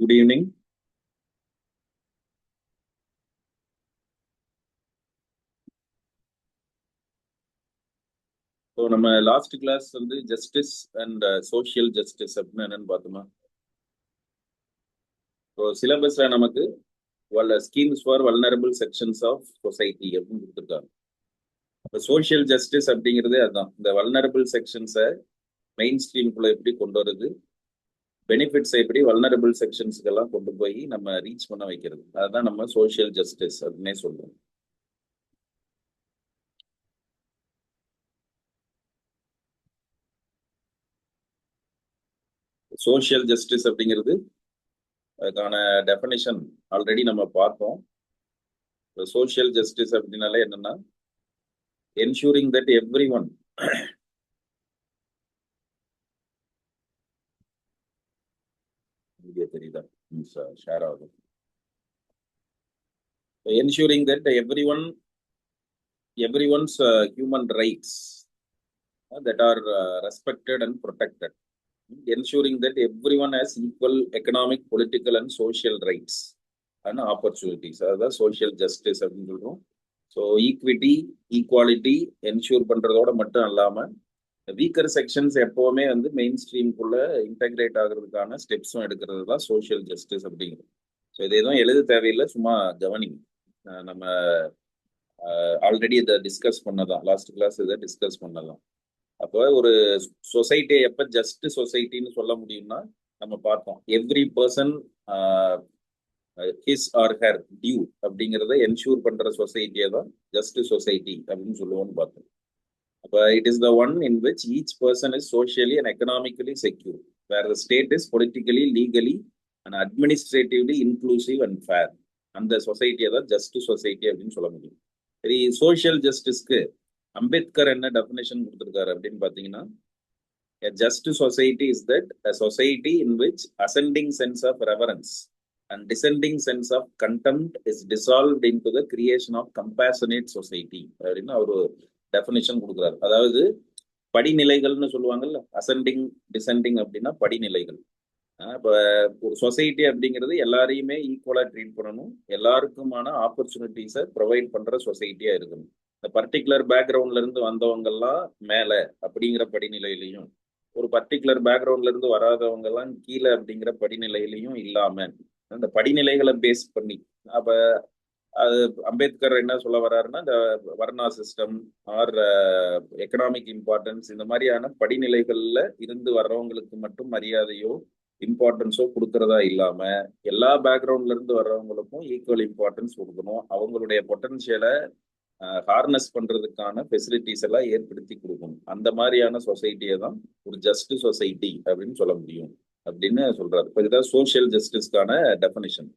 Good evening. So, நம்ம last class வந்து justice and social justice அப்படின்னு என்னன்னு பார்த்தோமா? ஸோ சிலபஸ்ல நமக்கு schemes for vulnerable sections of society அப்படின்னு கொடுத்துருக்காங்க. இப்போ சோஷியல் ஜஸ்டிஸ் அப்படிங்கிறதே அதுதான். இந்த வல்னரபிள் செக்ஷன்ஸை மெயின் ஸ்ட்ரீம்குள்ள எப்படி கொண்டு வருது, பெனிஃபிட்ஸை எப்படி வல்னரபிள் செக்ஷன்ஸ்க்கெல்லாம் கொண்டு போய் நம்ம ரீச் பண்ண வைக்கிறது, அதுதான் நம்ம சோஷியல் ஜஸ்டிஸ் அப்படின்னே சொல்றோம். சோஷியல் ஜஸ்டிஸ் அப்படிங்கிறது அதுக்கான டெஃபினிஷன் ஆல்ரெடி நம்ம பார்த்தோம். சோஷியல் ஜஸ்டிஸ் அப்படின்னாலே என்னன்னா, ensuring that everyone தெரியுதா ஷேர் ஆகும். Ensuring that everyone's human rights that are respected and protected. Ensuring that everyone has equal economic, political and social rights and opportunities. That's social justice அப்படின்னு சொல்றோம். So equity, equality ensure பண்றதோட மட்டும் இல்லாம weaker sections எப்பவுமே வந்து main ஸ்ட்ரீம்குள்ள integrate ஆகுறதுக்கான ஸ்டெப்ஸும் எடுக்கிறது தான் social justice அப்படிங்கிறது. So இது எதுவும் எழுத தேவையில்லை, சும்மா கவனிங்க. நம்ம ஆல்ரெடி இதை டிஸ்கஸ் பண்ணதான், லாஸ்ட் கிளாஸ் இதை டிஸ்கஸ் பண்ணலாம். அப்போ ஒரு சொசைட்டியை எப்போ ஜஸ்ட் சொசைட்டின்னு சொல்ல முடியும்னா, நம்ம பார்த்தோம் every person his or her due அப்படிங்கிறத என்ஷூர் பண்ற சொசைட்டியை தான் ஜஸ்ட் சொசைட்டி அப்படின்னு சொல்லுவோம்னு பார்த்தோம். அப்போ it is the one in which each person is socially and economically secure, where the state is politically, legally and administratively inclusive and fair. அந்த சொசைட்டியை தான் ஜஸ்ட் சொசைட்டி அப்படின்னு சொல்ல முடியும். சரி, சோஷியல் ஜஸ்டிஸ்க்கு அம்பேத்கர் என்ன டெஃபினேஷன் கொடுத்துருக்காரு அப்படின்னு பார்த்தீங்கன்னா, a just society is that a society in which ascending sense of reverence and descending sense of contempt is dissolved into the creation of compassionate society அப்படின்னு ஒரு டெஃபினேஷன் கொடுக்குறாரு. அதாவது படிநிலைகள்னு சொல்லுவாங்கல்ல, அசெண்டிங் டிசெண்டிங் அப்படின்னா படிநிலைகள். இப்போ ஒரு சொசைட்டி அப்படிங்கிறது எல்லாரையுமே ஈக்குவலா ட்ரீட் பண்ணணும், எல்லாருக்குமான ஆப்பர்ச்சுனிட்டிஸை ப்ரொவைட் பண்ற சொசைட்டியா இருக்கணும். இந்த பர்டிகுலர் பேக்ரவுண்ட்ல இருந்து வந்தவங்கெல்லாம் மேல அப்படிங்கிற படிநிலையிலையும், ஒரு பர்டிகுலர் பேக்ரவுண்ட்ல இருந்து வராதவங்க எல்லாம் கீழே அப்படிங்கிற படிநிலையிலையும் இல்லாம அந்த படிநிலைகளை பேஸ் பண்ணி, அப்ப அது அம்பேத்கர் என்ன சொல்ல வர்றாருன்னா, இந்த Varna system R economic importance இந்த மாதிரியான படிநிலைகள்ல இருந்து வர்றவங்களுக்கு மட்டும் மரியாதையோ இம்பார்ட்டன்ஸோ கொடுக்கறதா இல்லாம எல்லா பேக்ரவுண்ட்ல இருந்து வர்றவங்களுக்கும் ஈக்குவல் இம்பார்ட்டன்ஸ் கொடுக்கணும், அவங்களுடைய பொட்டன்ஷியலை ஹார்னஸ் பண்றதுக்கான ஃபெசிலிட்டிஸ் எல்லாம் ஏற்படுத்தி கொடுக்கணும். அந்த மாதிரியான சொசைட்டியை தான் ஒரு ஜஸ்ட் சொசைட்டி அப்படின்னு சொல்ல முடியும் அப்படின்னு சொல்றாரு. இப்போ இதுதான் சோஷியல் ஜஸ்டிஸ்க்கான டெஃபினிஷன்.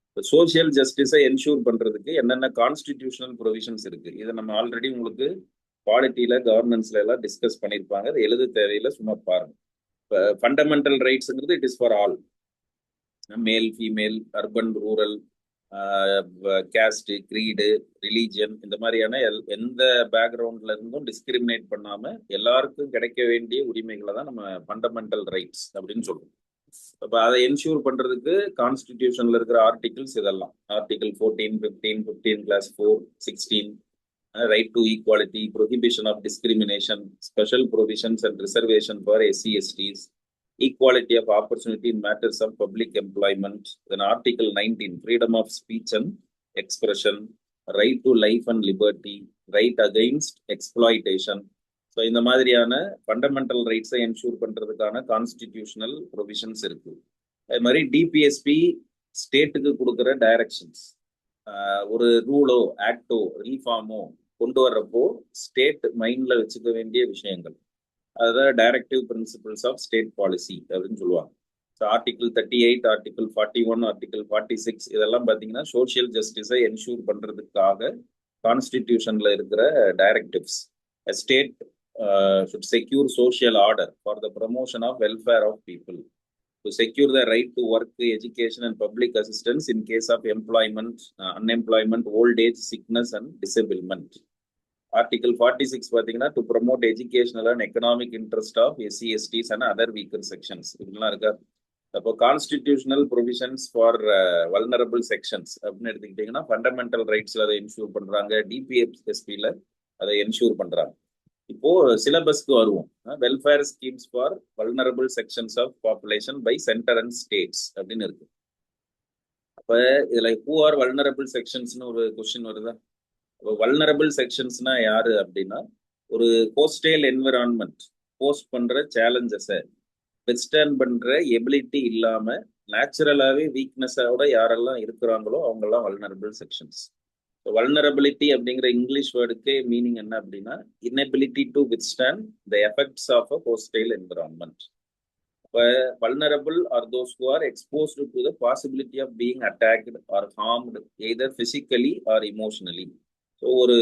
இப்போ சோஷியல் ஜஸ்டிஸை என்ஷூர் பண்றதுக்கு என்னென்ன கான்ஸ்டிடியூஷனல் ப்ரொவிஷன்ஸ் இருக்கு, இதை நம்ம ஆல்ரெடி உங்களுக்கு பாலிட்டியில கவர்னன்ஸ்ல எல்லாம் டிஸ்கஸ் பண்ணியிருப்பாங்க, அது எழுத தேவையில்லை, சும்மா பாருங்க. இப்போ ஃபண்டமெண்டல் ரைட்ஸ்ங்கிறது it is for all, male, female, urban, rural, caste, creed, religion, இந்த மாதிரியான எந்த பேக்ரவுண்ட்ல இருந்தும் டிஸ்கிரிமினேட் பண்ணாம எல்லாருக்கும் கிடைக்க வேண்டிய உரிமைகளை தான் நம்ம ஃபண்டமெண்டல் ரைட்ஸ் அப்படின்னு சொல்றோம். அப்ப அதை என்ஷூர் பண்றதுக்கு கான்ஸ்டிடியூஷன்ல இருக்கிற ஆர்டிகிள்ஸ் இதெல்லாம், article 14, 15, 15 clause 4, 16, right to equality, prohibition of discrimination, special provisions and reservation for SC, STs, equality of opportunity in matters of public employment. Then Article 19, freedom of speech and expression, right to life and liberty, right against exploitation. So இந்த மாதிரியான fundamental ரைட்ஸை ensure பண்றதுக்கான constitutional provisions இருக்கு. அது மாதிரி DPSP ஸ்டேட்டுக்கு கொடுக்குற directions, ஒரு ரூலோ ஆக்டோ ரீஃபார்மோ கொண்டு வர்றப்போ ஸ்டேட் மைண்ட்ல வச்சுக்க வேண்டிய விஷயங்கள், அதுதான் directive principles of state policy அப்படின்னு சொல்லுவாங்க. ஸோ ஆர்டிகிள் 38, ஆர்டிகிள் 41, ஆர்டிகிள் 46 இதெல்லாம் பார்த்தீங்கன்னா சோஷியல் ஜஸ்டிஸை என்ஷூர் பண்றதுக்காக கான்ஸ்டிடியூஷன்ல இருக்கிற directives. State should secure social order for the promotion of welfare of people, to secure the right to work, education and public assistance in case of employment, unemployment, old age, sickness and disablement. Article 46 பார்த்தீங்கன்னா to promote educational and economic interest of SC, STs and other weaker sections. இதெல்லாம் இருக்கா? அப்போ constitutional provisions for vulnerable sections அப்படின்னு எடுத்துக்கிட்டீங்கன்னா fundamental ரைட்ஸ்ல அதை insure பண்றாங்க, டிபிஎஃப்எஸ்பியில் அதை ensure பண்றாங்க. இப்போ சிலபஸ்க்கு வருவோம். Welfare schemes for vulnerable sections of population by centre and states அப்படின்னு இருக்கு. அப்ப இதுல ஹூ ஆர் வல்னரபிள் செக்ஷன்ஸ்னு ஒரு கொஸ்டின் வருதா? இப்போ வல்னரபிள் செக்ஷன்ஸ்னா யாரு அப்படின்னா, ஒரு கோஸ்டல் என்விரான்மெண்ட் போஸ்ட் பண்ற சேலஞ்சஸை வித்ஸ்டாண்ட் பண்ற எபிலிட்டி இல்லாம நேச்சுரலாவே வீக்னஸோட யாரெல்லாம் இருக்கிறாங்களோ அவங்கெல்லாம் வல்னரபிள் செக்ஷன்ஸ். வல்னரபிலிட்டி அப்படிங்கிற இங்கிலீஷ் வேர்டுக்கு மீனிங் என்ன அப்படின்னா, inability to withstand the effects of a hostile environment. இப்போ vulnerable are those who are exposed to the possibility of being attacked or harmed either physically or emotionally. So ஒரு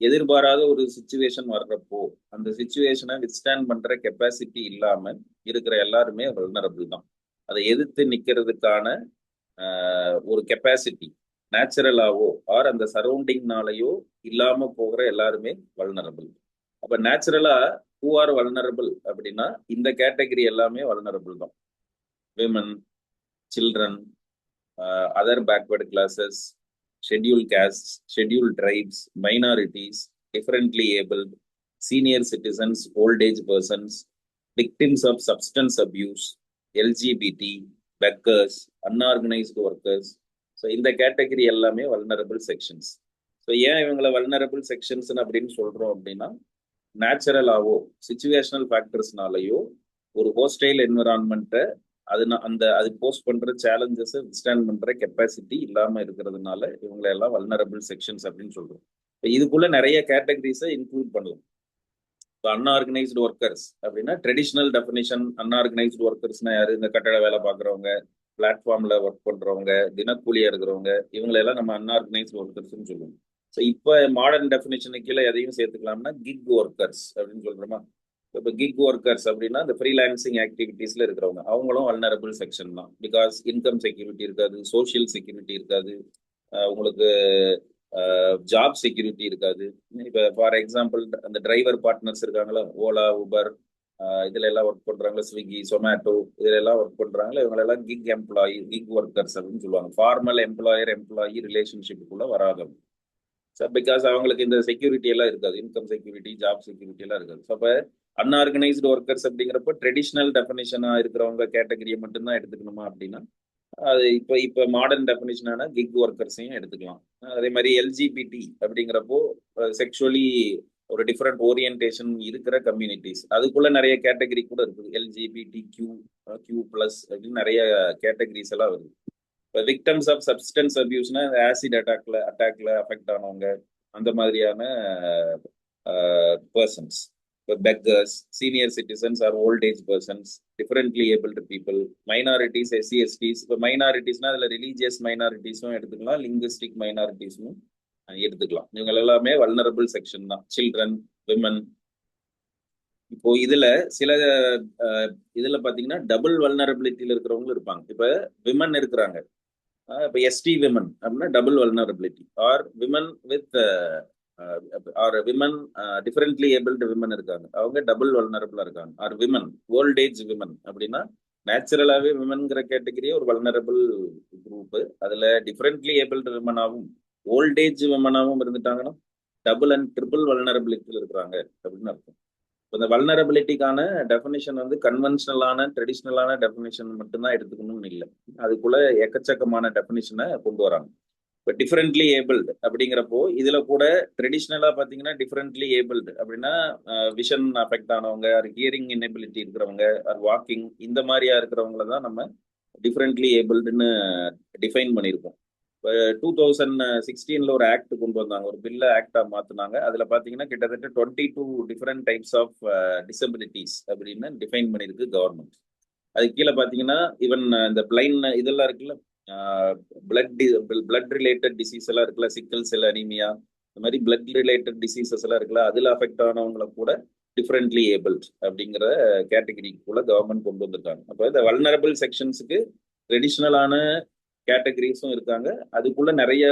எதிர்பாராத ஒரு situation வர்றப்போ அந்த சுச்சுவேஷனை வித்ஸ்டாண்ட் பண்ற கெப்பாசிட்டி இல்லாம இருக்கிற எல்லாருமே வல்னரபிள் தான். அதை எதிர்த்து நிக்கிறதுக்கான ஒரு கெப்பாசிட்டி நேச்சுரலாவோ ஆர் அந்த சரௌண்டிங்னாலேயோ இல்லாம போகிற எல்லாருமே வல்னரபிள். அப்ப நேச்சுரலா ஹூ ஆர் வல்னரபிள் அப்படின்னா இந்த கேட்டகரி எல்லாமே வல்னரபிள் தான். Women, children, other backward classes, schedule caste, schedule tribes, minorities, differently abled, senior citizens, old age persons, victims of substance abuse, LGBT, beggars, unorganised workers. So இந்த category எல்லாமே vulnerable sections. So ஏன் இவங்களை vulnerable sections அப்படின்னு சொல்றோம் அப்படின்னா, நேச்சுரலாவோ situational ஃபேக்டர்ஸ்னாலேயோ ஒரு hostile என்விரான்மெண்ட்டை அது post பண்ற சேலஞ்சஸை வித்ஸ்டாண்ட் பண்ற கெப்பாசிட்டி இல்லாம இருக்கிறதுனால இவங்களை எல்லாம் வல்னரபிள் செக்ஷன்ஸ் அப்படின்னு சொல்றோம். இதுக்குள்ள நிறைய கேட்டகரிஸை இன்க்ளூட் பண்ணலாம். இப்போ அன்ஆர்கனைஸ்டு ஒர்க்கர்ஸ் அப்படின்னா ட்ரெடிஷ்னல் டெஃபினிஷன். அன்ஆர்கனைஸ்டு ஒர்க்கர்ஸ்னா யாரு? இந்த கட்டட வேலை பார்க்குறவங்க, பிளாட்ஃபார்ம்ல ஒர்க் பண்றவங்க, தினக்கூலியா இருக்கிறவங்க, இவங்களெல்லாம் நம்ம அன்ஆர்கனைஸ்டு ஒர்க்கர்ஸ்ன்னு சொல்லுவோம். ஸோ இப்போ மாடர்ன் டெஃபினேஷனுக்கு கீழே எதையும் சேர்த்துக்கலாம்னா கிக் ஒர்க்கர்ஸ் அப்படின்னு சொல்றோமா. இப்போ கிக் ஒர்க்கர்ஸ் அப்படின்னா இந்த ஃப்ரீலான்சிங் ஆக்டிவிட்டீஸ்ல இருக்கிறவங்க, அவங்களும் வல்னரபிள் செக்ஷன் தான். பிகாஸ் இன்கம் செக்யூரிட்டி இருக்காது, சோஷியல் செக்யூரிட்டி இருக்காது, உங்களுக்கு ஜாப் செக்யூரிட்டி இருக்காது. இப்போ ஃபார் எக்ஸாம்பிள் அந்த டிரைவர் பார்ட்னர்ஸ் இருக்காங்களா, ஓலா, ஊபர், இதுல எல்லாம் ஒர்க் பண்றாங்களா, ஸ்விக்கி, சொமேட்டோ, இதுல எல்லாம் ஒர்க் பண்றாங்களா, இவங்களெல்லாம் கிக் எம்ப்ளாயி, கிக் ஒர்க்கர்ஸ் அப்படின்னு சொல்லுவாங்க. ஃபார்மல் எம்ப்ளாயர் எம்ப்ளாயி ரிலேஷன்ஷிப்புக்குள்ள வராது. பிகாஸ் அவங்களுக்கு இந்த செக்யூரிட்டி எல்லாம் இருக்காது, இன்கம் செக்யூரிட்டி, ஜாப் செக்யூரிட்டி எல்லாம் இருக்காது. ஸோ அப்போ அன்ஆர்கனைஸ்டு ஒர்க்கர்ஸ் அப்படிங்கிறப்ப ட்ரெடிஷ்னல் டெஃபினேஷனா இருக்கிறவங்க கேட்டகரியை மட்டும்தான் எடுத்துக்கணுமா அப்படின்னா, அது இப்போ மாடர்ன் டெஃபினேஷனான கிக் ஒர்க்கர்ஸையும் எடுத்துக்கலாம். அதே மாதிரி எல்ஜிபிடி அப்படிங்கிறப்போ செக்ஷுவலி ஒரு டிஃப்ரெண்ட் ஓரியன்டேஷன் இருக்கிற கம்யூனிட்டிஸ், அதுக்குள்ள நிறைய கேட்டகரி கூட இருக்குது. எல்ஜிபிடி கியூ பிளஸ் அப்படின்னு நிறைய கேட்டகரிஸ் எல்லாம் வருது. இப்போ விக்டம்ஸ் ஆஃப் சப்ஸ்டன்ஸ் அபியூஸ்னா ஆசிட் அட்டாக்ல அஃபெக்ட் ஆனவங்க, அந்த மாதிரியான பர்சன்ஸ். இப்போ beggars, senior citizens or old age persons, differently abled people, minorities, SC STs. இப்போ மைனாரிட்டிஸ்னா அதில் ரிலீஜியஸ் மைனாரிட்டிஸும் எடுத்துக்கலாம், லிங்குவிஸ்டிக் மைனாரிட்டிஸும் எடுத்துக்கலாம். இவங்க எல்லாமே வல்னரபிள் செக்ஷன் தான். Children, women. இப்போ இதுல சில இதுல பாத்தீங்கன்னா டபுள் வல்னரபிலிட்டியில இருக்கிறவங்களும் இருப்பாங்க. இப்ப விமன் இருக்கிறாங்க, இப்போ எஸ்டி விமன் அப்படின்னா double vulnerability. Or women with or women differently abled women இருக்காங்க, அவங்க டபுள் வல்னரபிளா இருக்காங்க. Or women old age women அப்படின்னா நேச்சுரலாவே விமன்ங்கிற கேட்டகரியே ஒரு வல்னரபிள் குரூப். அதுல டிஃபரெண்ட்லி ஏபிள்டு விமனாவும் ஓல்ட் ஏஜ் விமனாவும் இருந்துட்டாங்கன்னா டபுள் அண்ட் ட்ரிபிள் வல்னரபிலிட்டியில் இருக்கிறாங்க அப்படின்னு அர்த்தம். இந்த வல்னரபிலிட்டிக்கான டெஃபினேஷன் வந்து கன்வென்ஷனலான ட்ரெடிஷ்னலான டெஃபினேஷன் மட்டும்தான் எடுத்துக்கணும்னு இல்லை, அதுக்குள்ள எக்கச்சக்கமான டெஃபினேஷனை கொண்டு வராங்க. இப்போ டிஃபரெண்ட்லி ஏபிள்டு அப்படிங்கிறப்போ இதுல கூட ட்ரெடிஷ்னலா பார்த்தீங்கன்னா டிஃபரெண்ட்லி ஏபிள்டு அப்படின்னா விஷன் அஃபெக்ட் ஆனவங்க, ஆர் ஹியரிங் இன்எபிலிட்டி இருக்கிறவங்க, ஆர் வாக்கிங், இந்த மாதிரியா இருக்கிறவங்கள தான் நம்ம டிஃபரெண்ட்லி ஏபிள்டுன்னு டிஃபைன் பண்ணியிருக்கோம். இப்போ 2016 ஒரு ஆக்ட் கொண்டு வந்தாங்க, ஒரு பில்ல ஆக்டா மாத்தினாங்க. அதுல பாத்தீங்கன்னா கிட்டத்தட்ட 22 டிஃபரெண்ட் டைப்ஸ் ஆஃப் டிசபிலிட்டிஸ் அப்படின்னு டிஃபைன் பண்ணிருக்கு கவர்மெண்ட். அது கீழே பாத்தீங்கன்னா ஈவன் இந்த பிளைண்ட் இதெல்லாம் இருக்குல்ல, பிளட் ரிலேட்டட் டிசீஸ் எல்லாம் இருக்குல்ல, சிக்கல் செல் அனீமியா, இந்த மாதிரி பிளட் ரிலேட்டட் டிசீசஸ் எல்லாம் இருக்குல்ல, அதுல அஃபெக்ட் ஆனவங்களை கூட டிஃபரெண்ட்லி ஏபிள்ட் அப்படிங்கிற கேட்டகரிக்குள்ள கவர்மெண்ட் கொண்டு வந்திருக்காங்க. அப்போ இந்த வல்னரபிள் செக்ஷன்ஸுக்கு ட்ரெடிஷ்னலான கேட்டகரிஸும் இருக்காங்க, அதுக்குள்ள நிறைய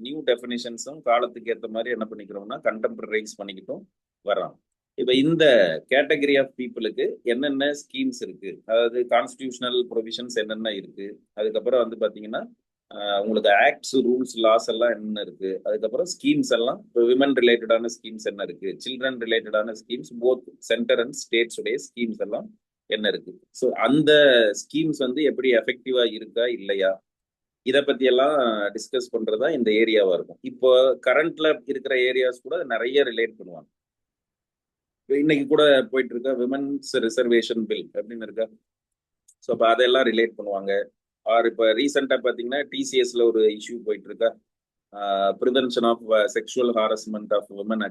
நியூ டெஃபினிஷன்ஸும் காலத்துக்கு ஏற்ற மாதிரி என்ன பண்ணிக்கிறோம்னா கண்டெம்பரரைஸ் பண்ணிக்கிட்டும் வர்றாங்க. இப்ப இந்த கேட்டகரி ஆஃப் பீப்புளுக்கு என்னென்ன ஸ்கீம்ஸ் இருக்கு, அதாவது கான்ஸ்டிடியூஷனல் ப்ரொவிஷன்ஸ் என்னென்ன இருக்கு, அதுக்கப்புறம் வந்து பாத்தீங்கன்னா உங்களுக்கு ஆக்ட்ஸ் ரூல்ஸ் லாஸ் எல்லாம் என்ன இருக்கு, அதுக்கப்புறம் ஸ்கீம்ஸ் எல்லாம் இப்போ விமன் ரிலேட்டடான ஸ்கீம்ஸ் என்ன இருக்கு, சில்ட்ரன் ரிலேட்டடான schemes both centre and states உடைய ஸ்கீம்ஸ் எல்லாம் என்ன இருக்கு. ஸோ அந்த ஸ்கீம்ஸ் வந்து எப்படி எஃபெக்டிவா இருக்கா இல்லையா, இதை பத்தி எல்லாம் டிஸ்கஸ் பண்றதா இந்த ஏரியாவா இருக்கும். இப்போ கரண்ட்ல இருக்கிற ஏரியாஸ் கூட நிறைய ரிலேட் பண்ணுவாங்க. இன்னைக்கு கூட போயிட்டு இருக்க விமன்ஸ் ரிசர்வேஷன் பில் அப்படின்னு இருக்கா. ஸோ அப்போ அதெல்லாம் ரிலேட் பண்ணுவாங்க. ஆர் இப்போ ரீசெண்டாக பார்த்தீங்கன்னா டிசிஎஸ்ல ஒரு இஷ்யூ போயிட்டு இருக்கா, prevention of sexual harassment of women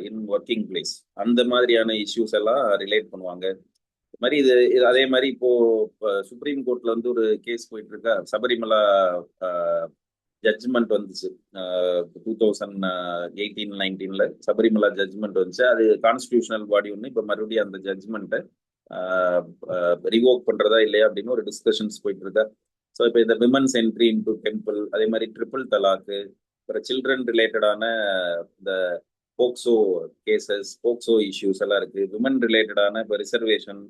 in working place, அந்த மாதிரியான இஷ்யூஸ் எல்லாம் ரிலேட் பண்ணுவாங்க. இது மாதிரி இது அதே மாதிரி இப்போ சுப்ரீம் கோர்ட்ல வந்து ஒரு கேஸ் போயிட்டு இருக்கா, சபரிமலா ஜட்ஜ்மெண்ட் வந்துச்சு 2018-19 சபரிமலா ஜட்ஜ்மெண்ட் வந்துச்சு. அது கான்ஸ்டிடியூஷனல் பாடி ஒன்று இப்போ மறுபடியும் அந்த ஜட்ஜ்மெண்ட்டை ரிவோக் பண்றதா இல்லையா அப்படின்னு ஒரு டிஸ்கஷன்ஸ் போயிட்டு இருக்கா. ஸோ இப்போ இந்த விமன்ஸ் என்ட்ரி இன்டு டெம்பிள், அதே மாதிரி ட்ரிபிள் தலாக்கு, அப்புறம் சில்ட்ரன் ரிலேட்டடான இந்த போக்சோ கேசஸ், போக்சோ இஷ்யூஸ் எல்லாம் இருக்கு, விமன் ரிலேட்டடான இப்போ ரிசர்வேஷன்,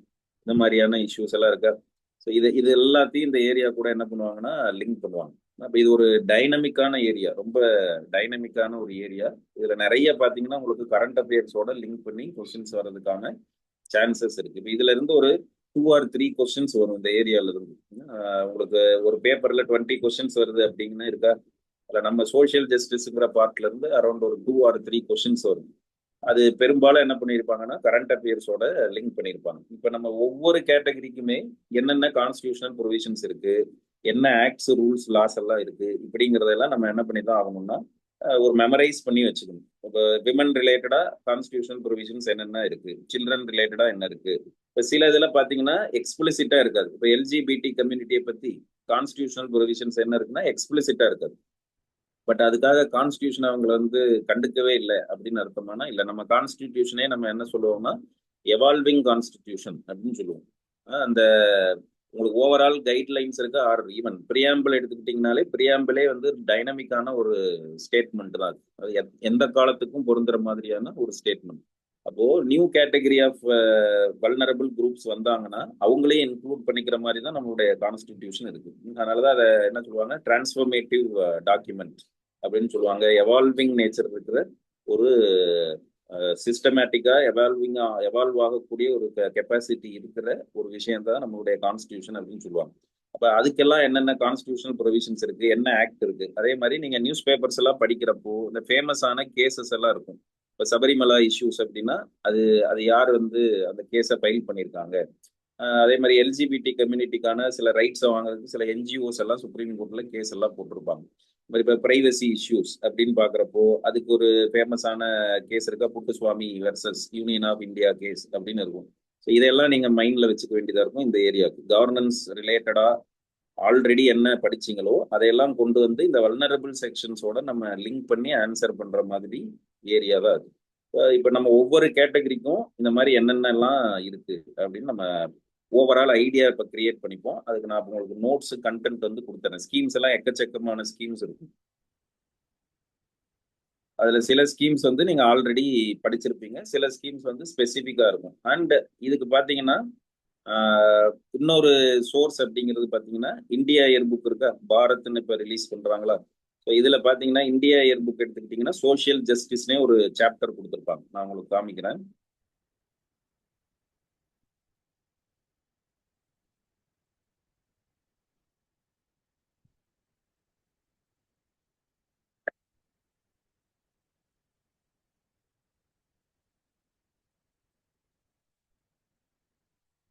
இந்த மாதிரியான இஷ்யூஸ் எல்லாம் இருக்கா. ஸோ இது எல்லாத்தையும் இந்த ஏரியா கூட என்ன பண்ணுவாங்கன்னா லிங்க் பண்ணுவாங்க. அப்போ இது ஒரு டைனமிக்கான ஏரியா, ரொம்ப டைனமிக்கான ஒரு ஏரியா. இதுல நிறைய பார்த்தீங்கன்னா உங்களுக்கு கரண்ட் அஃபேர்ஸோட லிங்க் பண்ணி கொஸ்டின்ஸ் வர்றதுக்கான சான்சஸ் இருக்கு. இப்போ இதுல இருந்து ஒரு 2 or 3 கொஸ்டின்ஸ் வரும் இந்த ஏரியால இருந்து. உங்களுக்கு ஒரு பேப்பர்ல 20 கொஸ்டின்ஸ் வருது அப்படிங்கன்னா இருக்கா, அதுல நம்ம சோசியல் ஜஸ்டிஸ்ங்கிற பார்ட்ல இருந்து அரௌண்ட் ஒரு 2 or 3 கொஸ்டின்ஸ் வரும். அது பெரும்பாலும் என்ன பண்ணியிருப்பாங்கன்னா கரண்ட் அஃபேர்ஸோட லிங்க் பண்ணியிருப்பாங்க. இப்போ நம்ம ஒவ்வொரு கேட்டகரிக்குமே என்னென்ன கான்ஸ்டியூஷனல் ப்ரொவிஷன்ஸ் இருக்கு, என்ன ஆக்ட்ஸ் ரூல்ஸ் லாஸ் எல்லாம் இருக்கு, இப்படிங்கிறதெல்லாம் நம்ம என்ன பண்ணி தான் ஆகணும்னா ஒரு மெமரைஸ் பண்ணி வச்சுக்கணும். இப்போ விமன் ரிலேட்டடா கான்ஸ்டியூஷனல் ப்ரொவிஷன்ஸ் என்னென்ன இருக்கு, சில்ட்ரன் ரிலேட்டடா என்ன இருக்கு. இப்போ சில இதில் பார்த்தீங்கன்னா எக்ஸ்பிளிசிட்டா இருக்காது. இப்போ எல்ஜிபிடி கம்யூனிட்டியை பத்தி கான்ஸ்டியூஷனல் ப்ரொவிஷன்ஸ் என்ன இருக்குன்னா எக்ஸ்பிளிசிட்டா இருக்காது. பட் அதுக்காக கான்ஸ்டியூஷன் அவங்களை வந்து கண்டுக்கவே இல்லை அப்படின்னு அர்த்தமானா இல்லை. நம்ம கான்ஸ்டிடியூஷனே நம்ம என்ன சொல்லுவோம்னா எவால்விங் கான்ஸ்டிடியூஷன் அப்படின்னு சொல்லுவோம். அந்த உங்களுக்கு ஓவரால் கைட்லைன்ஸ் இருக்கு. ஆர் ஈவன் பிரியாம்பிள் எடுத்துக்கிட்டீங்கனாலே பிரியாம்பிளே வந்து டைனமிக்கான ஒரு ஸ்டேட்மெண்ட் தான். அது எந்த காலத்துக்கும் பொருந்துற மாதிரியான ஒரு ஸ்டேட்மெண்ட். அப்போ new category of vulnerable groups வந்தாங்கன்னா அவங்களே இன்க்ளூட் பண்ணிக்கிற மாதிரி தான் நம்மளுடைய கான்ஸ்டிடியூஷன் இருக்கு. அதனாலதான் அதை என்ன சொல்லுவாங்க, டிரான்ஸ்ஃபர்மேட்டிவ் டாக்குமெண்ட் அப்படின்னு சொல்லுவாங்க. எவால்விங் நேச்சர் இருக்கிற ஒரு சிஸ்டமேட்டிக்கா எவால்வ் ஆகக்கூடிய ஒரு கெப்பாசிட்டி இருக்கிற ஒரு விஷயம் தான் நம்மளுடைய கான்ஸ்டியூஷன் அப்படின்னு சொல்லுவாங்க. அப்ப அதுக்கெல்லாம் என்னென்ன கான்ஸ்டியூஷனல் ப்ரொவிஷன்ஸ் இருக்கு, என்ன ஆக்ட் இருக்கு. அதே மாதிரி நீங்க நியூஸ் பேப்பர்ஸ் எல்லாம் படிக்கிறப்போ இந்த ஃபேமஸான கேசஸ் எல்லாம் இருக்கும். இப்ப சபரிமலா இஷ்யூஸ் அப்படின்னா அது அது யார் வந்து அந்த கேஸை ஃபைல் பண்ணியிருக்காங்க. அதே மாதிரி எல்ஜிபிடி கம்யூனிட்டிக்கான சில ரைட்ஸை வாங்குறதுக்கு சில என்ஜிஓஸ் எல்லாம் சுப்ரீம் கோர்ட்ல கேஸ் எல்லாம் போட்டிருப்பாங்க. இப்போ பிரைவசி இஷ்யூஸ் அப்படின்னு பாக்குறப்போ அதுக்கு ஒரு ஃபேமஸான கேஸ் இருக்கா, Puttaswamy versus union of India case அப்படின்னு இருக்கும். ஸோ இதெல்லாம் நீங்க மைண்ட்ல வச்சுக்க வேண்டியதா இருக்கும். இந்த ஏரியாவுக்கு கவர்னன்ஸ் ரிலேட்டடா ஆல்ரெடி என்ன படிச்சீங்களோ அதையெல்லாம் கொண்டு வந்து இந்த வல்னரபிள் செக்ஷன்ஸோட நம்ம லிங்க் பண்ணி ஆன்சர் பண்ற மாதிரி ஏரியா தான் அது. இப்போ நம்ம ஒவ்வொரு கேட்டகரிக்கும் இந்த மாதிரி என்னென்னலாம் இருக்கு அப்படின்னு நம்ம ஓவரால் ஐடியா இப்போ கிரியேட் பண்ணிப்போம். அதுக்கு நான் உங்களுக்கு நோட்ஸ் கண்டென்ட் வந்து கொடுத்துறேன். ஸ்கீம்ஸ் எல்லாம் எக்கச்சக்கமான ஸ்கீம்ஸ் இருக்கும். அதுல சில ஸ்கீம்ஸ் வந்து நீங்க ஆல்ரெடி படிச்சிருப்பீங்க, சில ஸ்கீம்ஸ் வந்து ஸ்பெசிஃபிக்கா இருக்கும். அண்ட் இதுக்கு பாத்தீங்கன்னா இன்னொரு சோர்ஸ் அப்படிங்கிறது பாத்தீங்கன்னா இந்தியா இயர் புக் இருக்கா, பாரத்னு இப்ப ரிலீஸ் பண்றாங்களா. ஸோ இதுல பாத்தீங்கன்னா இந்தியா இயர் புக் எடுத்துக்கிட்டீங்கன்னா சோசியல் ஜஸ்டிஸ்னே ஒரு சாப்டர் கொடுத்துருப்பாங்க. நான் உங்களுக்கு காமிக்கிறேன்.